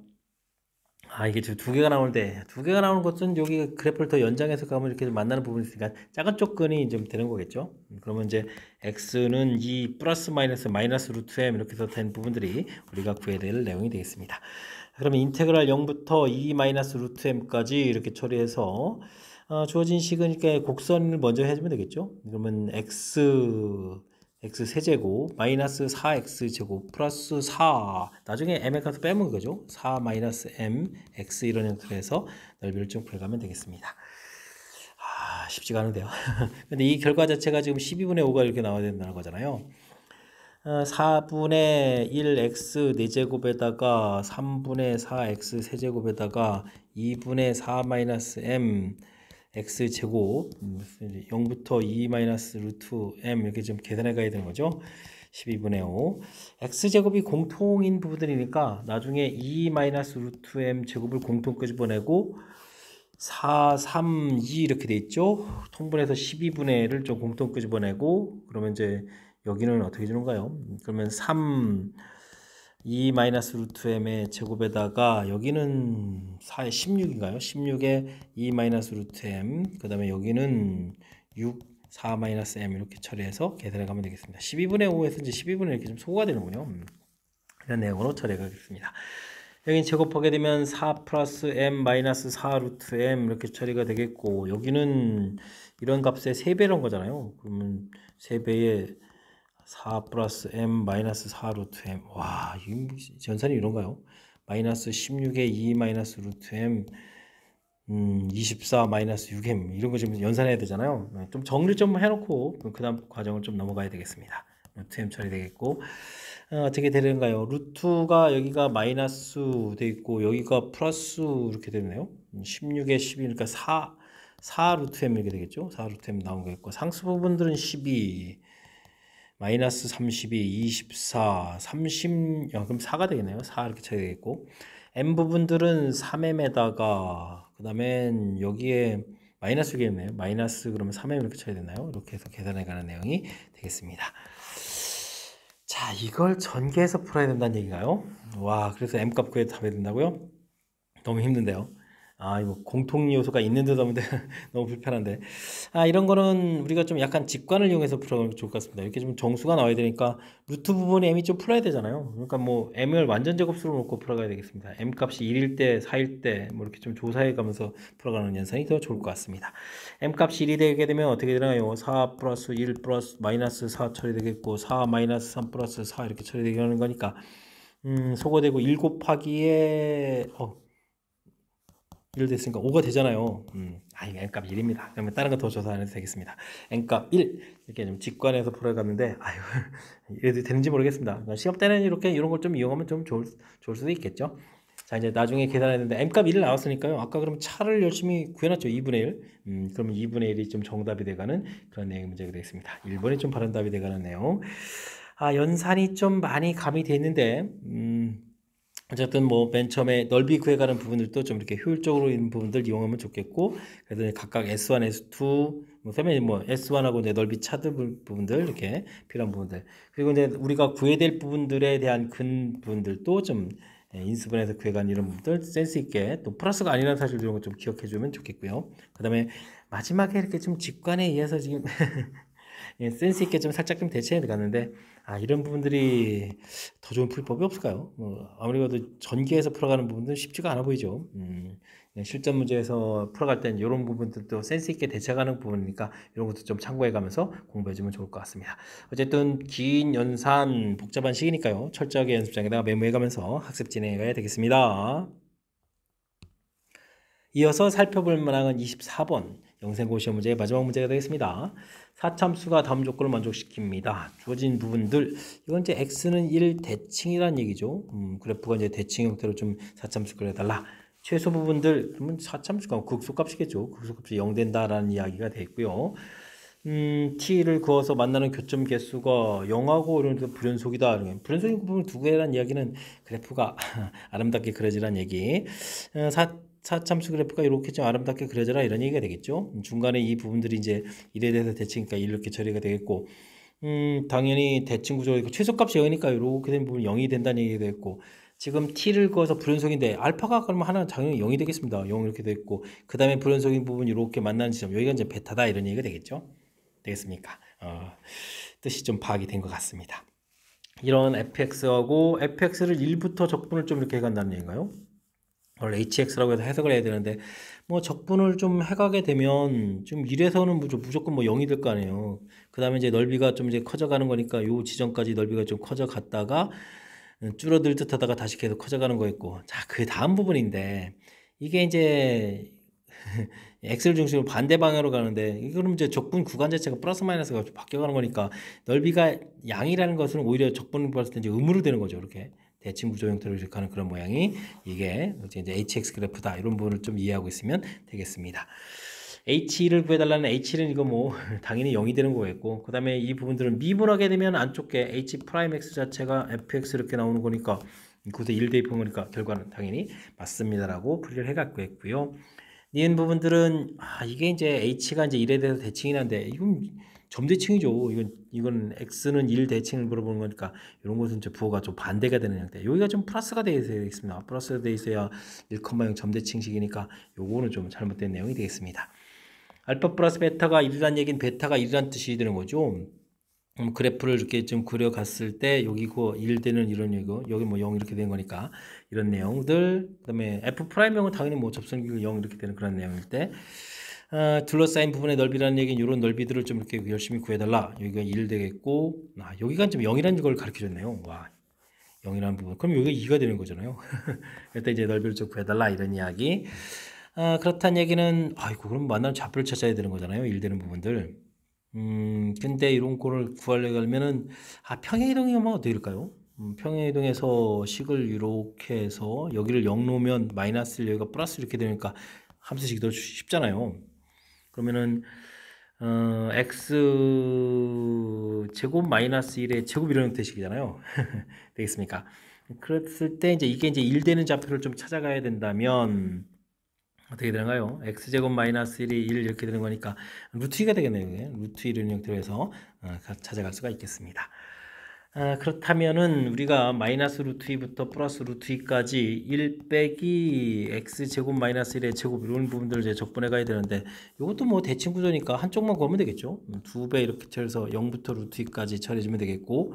Speaker 1: 이게 지금 두 개가 나오는데, 두 개가 나오는 것은 여기 그래프를 더 연장해서 가면 이렇게 만나는 부분이 있으니까 작은 조건이 좀 되는 거겠죠. 그러면 이제 x는 2 플러스 마이너스 루트 m 이렇게 해서 된 부분들이 우리가 구해야 될 내용이 되겠습니다. 그러면 인테그랄 0부터 2 마이너스 루트 m까지 이렇게 처리해서 주어진 식은 이렇게 곡선을 먼저 해주면 되겠죠. 그러면 x 세제곱 마이너스 4x 제곱 플러스 4, 나중에 m에 가서 빼면 거죠. 4 마이너스 m x 이런 형태로 해서 넓이를 좀 구해가면 되겠습니다. 쉽지가 않은데요. 근데 이 결과 자체가 지금 12분의 5가 이렇게 나와야 된다는 거잖아요. 4분의 1x 4제곱에다가 3분의 4x 세제곱에다가 2분의 4 마이너스 m x제곱 0부터 2 마이너스 루트 m 이렇게 좀 계산해 가야 되는 거죠. 12분의 5 x제곱이 공통인 부분들이니까 나중에 2 마이너스 루트 m 제곱을 공통 끄집어내고 4, 3, 2 이렇게 돼 있죠. 통분해서 12분의 1을 좀 공통 끄집어내고 그러면 이제 여기는 어떻게 주는가요? 그러면 3, 2 마이너스 루트 m의 제곱에다가 여기는 4의 16인가요? 16에 2 마이너스 루트 m 그 다음에 여기는 6, 4 마이너스 m 이렇게 처리해서 계산해 가면 되겠습니다. 12분의 5에서 이제 12분의 이렇게 좀 소거가 되는군요. 이런 내용으로 처리해 가겠습니다. 여기 제곱하게 되면 4 플러스 m 마이너스 4 루트 m 이렇게 처리가 되겠고 여기는 이런 값의 3배란 거잖아요. 그러면 3배에 4 플러스 m 마이너스 4 루트 m 와, 이 전산이 이런가요? 마이너스 16에 2 마이너스 루트 m 24 마이너스 6m 이런 거 지금 연산해야 되잖아요. 좀 정리 좀 해놓고 그 다음 과정을 좀 넘어가야 되겠습니다. 루트 m 처리되겠고 어떻게 되는가요? 루트가 여기가 마이너스 돼 있고 여기가 플러스 이렇게 되네요. 16에 12니까 4 루트 m 이렇게 되겠죠. 4 루트 m 나온 거겠고 상수 부분들은 12 마이너스 32 24 30 그럼 4가 되겠네요. 4 이렇게 쳐야 되겠고 m 부분들은 3m에다가 그 다음엔 여기에 마이너스겠네요. 마이너스 그러면 3m 이렇게 쳐야 되나요? 이렇게 해서 계산해 가는 내용이 되겠습니다. 자, 이걸 전개해서 풀어야 된다는 얘기인가요? 와, 그래서 m값 구해서 답해야 된다고요? 너무 힘든데요. 이거 공통 요소가 있는 듯 없는 데 너무 불편한데. 이런 거는 우리가 좀 약간 직관을 이용해서 풀어가면 좋을 것 같습니다. 이렇게 좀 정수가 나와야 되니까 루트 부분에 m이 좀 풀어야 되잖아요. 그러니까 뭐 m을 완전 제곱수로 놓고 풀어가야 되겠습니다. m 값이 1일 때, 4일 때 뭐 이렇게 좀 조사해 가면서 풀어가는 연산이 더 좋을 것 같습니다. m 값이 1이 되게 되면 어떻게 되나요? 4 플러스 1 플러스 마이너스 4 처리되겠고 4 마이너스 3 플러스 4 이렇게 처리되는 거니까 소거되고 1 곱하기에 1 됐으니까 5가 되잖아요. n값 1입니다. 그러면 다른 거 더 조사 안 해도 되겠습니다. n값 1 이렇게 좀 직관해서 풀어갔는데 이래도 되는지 모르겠습니다. 그러니까 시험 때는 이렇게 이런 걸 좀 이용하면 좀 좋을 수도 있겠죠. 자, 이제 나중에 계산했는데 m값 1 나왔으니까요. 아까 그럼 차를 열심히 구해놨죠. 2분의 1. 그러면 2분의 1이 좀 정답이 돼가는 그런 내용 문제가 되겠습니다. 1번이 좀 바른 답이 돼가는 내용. 연산이 좀 많이 가미돼 있는데 어쨌든 뭐 맨 처음에 넓이 구해가는 부분들도 좀 이렇게 효율적으로 있는 부분들 이용하면 좋겠고 그래서 각각 S1, S2 뭐 S1하고 이제 넓이 차드 부분들 이렇게 필요한 부분들 그리고 이제 우리가 구해야 될 부분들에 대한 근 부분들도 좀 인수분해서 구해가는 이런 부분들 센스 있게 또 플러스가 아니라는 사실 이런 거 좀 기억해 주면 좋겠고요. 그 다음에 마지막에 이렇게 좀 직관에 의해서 지금 센스 있게 좀 살짝 좀 대체해 가는데 이런 부분들이 더 좋은 풀법이 없을까요? 아무래도 전개해서 풀어가는 부분들은 쉽지가 않아 보이죠. 실전 문제에서 풀어갈 땐 이런 부분들도 센스 있게 대처하는 부분이니까 이런 것도 좀 참고해 가면서 공부해 주면 좋을 것 같습니다. 어쨌든 긴 연산 복잡한 시기니까요. 철저하게 연습장에다가 메모해 가면서 학습 진행해 가야 되겠습니다. 이어서 살펴볼 문항은 24번 영생고 시험 문제의 마지막 문제가 되겠습니다. 사참수가 다음 조건을 만족시킵니다. 주어진 부분들 이건 이제 x는 1 대칭이라는 얘기죠. 그래프가 이제 대칭 형태로 좀 사참수 그려달라. 최소 부분들 그러면 사참수가 극소값이겠죠. 극소값이 0 된다라는 이야기가 되어 있고요. t를 그어서 만나는 교점 개수가 0하고 이런 불연속이다. 불연속인 부분을 두 개라는 이야기는 그래프가 아름답게 그려지라는 얘기. 사참수 그래프가 이렇게 좀 아름답게 그려져라 이런 얘기가 되겠죠. 중간에 이 부분들이 이제 1에 대해서 대칭이니까 이렇게 처리가 되겠고 당연히 대칭 구조가 최소값이 0이니까 이렇게 된 부분이 0이 된다는 얘기가 되겠고 지금 t를 그어서 불연속인데 알파가 그러면 하나 당연히 0이 되겠습니다. 0 이렇게 됐고 그 다음에 불연속인 부분이 이렇게 만나는 지점 여기가 이제 베타다 이런 얘기가 되겠죠. 되겠습니까? 뜻이 좀 파악이 된 것 같습니다. 이런 fx하고 fx를 1부터 적분을 좀 이렇게 해간다는 얘기인가요? 원래 hx라고 해서 해석을 해야 되는데 뭐 적분을 좀 해가게 되면 좀 1에서는 무조건 뭐 0이 될 거 아니에요. 그 다음에 이제 넓이가 좀 이제 커져가는 거니까 요 지점까지 넓이가 좀 커져갔다가 줄어들 듯 하다가 다시 계속 커져가는 거였고 자, 그 다음 부분인데 이게 이제 x를 중심으로 반대 방향으로 가는데 이거는 이제 적분 구간 자체가 플러스 마이너스가 바뀌어가는 거니까 넓이가 양이라는 것은 오히려 적분을 봤을 때 이제 음으로 되는 거죠. 이렇게 대칭 구조 형태로 이렇게 하는 그런 모양이 이게 이제 hx 그래프다 이런 부분을 좀 이해하고 있으면 되겠습니다. h를 구해달라는 h는 이거 뭐 당연히 0이 되는 거겠고 그 다음에 이 부분들은 미분하게 되면 안쪽에 h 프라임 x 자체가 fx 이렇게 나오는 거니까 그것에 1 대입한 거니까 결과는 당연히 맞습니다라고 풀이를 해갖고 했고요. 니은 부분들은 이게 이제 h가 이제 1에 대해서 대칭이 난데 이건 점대칭이죠. 이건 x는 1 대칭을 물어보는 거니까 이런 것은 이제 부호가 좀 반대가 되는 형태. 여기가 좀 플러스가 되어 있습니다. 플러스가 되어 있어야 1,0 점대칭식이니까 요거는 좀 잘못된 내용이 되겠습니다. 알파 플러스 베타가 1이란 얘기는 베타가 1이란 뜻이 되는 거죠. 그래프를 이렇게 좀 그려갔을 때 여기고 1 되는 이런 얘기고 여기 뭐 0 이렇게 되는 거니까 이런 내용들 그다음에 f 프라임형은 당연히 뭐 접선비율 0 이렇게 되는 그런 내용일 때 둘러싸인 부분의 넓이라는 얘기는 이런 넓이들을 좀 이렇게 열심히 구해달라. 여기가 1 되겠고 여기가 좀 0이라는 걸 가르쳐줬네요. 와 0이라는 부분 그럼 여기가 2가 되는 거잖아요. 그때 이제 넓이를 좀 구해달라 이런 이야기. 그렇다는 얘기는 아이고 그럼 만나는 좌표를 찾아야 되는 거잖아요. 1 되는 부분들. 근데 이런 거를 구하려면은 평행이동이면 어떻게 될까요? 평행이동에서 식을 이렇게 해서 여기를 0 놓으면 마이너스 여기가 플러스 이렇게 되니까 함수식이 더 쉽잖아요. 그러면은 x 제곱 마이너스 1의 제곱 이런 형태식이잖아요. 되겠습니까? 그랬을 때 이게 이제 1 되는 좌표를 좀 찾아가야 된다면 어떻게 되나요? x제곱 마이너스 1이 1 이렇게 되는 거니까 루트 2가 되겠네요. 루트 1을 형태로 해서 찾아갈 수가 있겠습니다. 그렇다면은 우리가 마이너스 루트 2부터 플러스 루트 2까지 1 빼기 x제곱 마이너스 1의 제곱 이런 부분들을 이제 적분해 가야 되는데 이것도 뭐 대칭 구조니까 한쪽만 구하면 되겠죠. 2배 이렇게 쳐서 0부터 루트 2까지 처리해주면 되겠고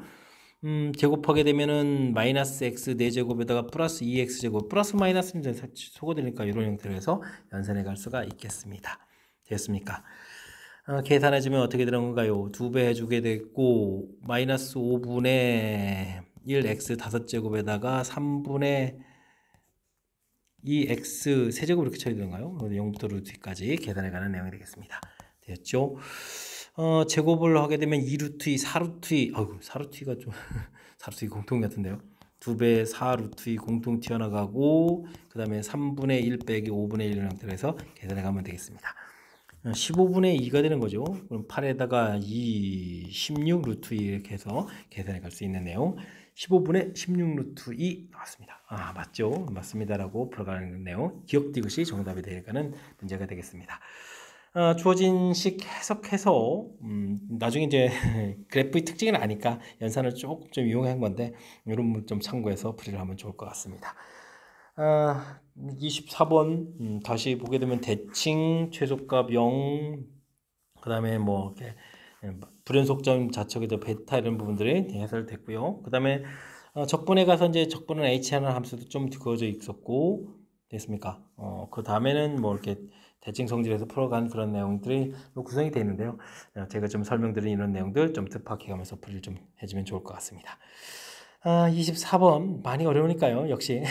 Speaker 1: 제곱하게 되면은 마이너스 x 4제곱에다가 플러스 2x제곱 플러스 마이너스는 이제 소거되니까 이런 형태로 해서 연산해 갈 수가 있겠습니다. 됐습니까? 계산해주면 어떻게 되는 건가요? 2배 해주게 됐고 마이너스 5분의 1x 5제곱에다가 3분의 2x 세제곱 이렇게 쳐야 되는가요? 0부터 루트까지 계산해 가는 내용이 되겠습니다. 됐죠? 제곱을 하게 되면 2루트 2, 4루트 2 아이고 4루트 2가 좀 4루트 2 공통 같은데요. 2배 4루트 2 공통 튀어나가고 그 다음에 3분의 1 빼기 5분의 1 형태로 해서 계산해 가면 되겠습니다. 15분의 2가 되는 거죠. 그럼 8에다가 2, 16 루트 2 이렇게 해서 계산해 갈 수 있는 내용 15분의 16 루트 2 나왔습니다. 맞죠? 맞습니다라고 풀어가는 내용 기억 디귿이 정답이 되니까는 문제가 되겠습니다. 주어진 식 해석해서 나중에 이제 그래프의 특징을 아니까 연산을 조금 좀 이용한 건데 이런 부분 좀 참고해서 풀이를 하면 좋을 것 같습니다. 24번 다시 보게 되면 대칭 최소값 0 그 다음에 뭐 이렇게 불연속점 자체가 베타 이런 부분들이 해설됐고요. 그 다음에 적분에 가서 이제 적분은 h라는 함수도 좀 그어져 있었고 됐습니까? 그 다음에는 뭐 이렇게 대칭 성질에서 풀어간 그런 내용들이 구성이 되어 있는데요. 제가 좀 설명드린 이런 내용들 좀 습박해 가면서 풀이를 좀 해주면 좋을 것 같습니다. 24번 많이 어려우니까요. 역시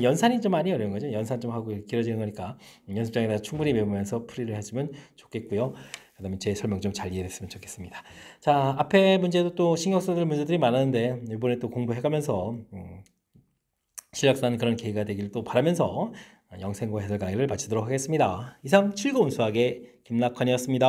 Speaker 1: 연산이 좀 많이 어려운 거죠. 연산 좀 하고 길어지는 거니까 연습장에다 충분히 외우면서 풀이를 해주면 좋겠고요. 그 다음에 제 설명 좀 잘 이해됐으면 좋겠습니다. 자, 앞에 문제도 또 신경 써줄 문제들이 많았는데 이번에 또 공부해가면서 실력 쌓는 그런 계기가 되길 또 바라면서 영생고 해설 강의를 마치도록 하겠습니다. 이상 즐거운 수학의 김낙환이었습니다.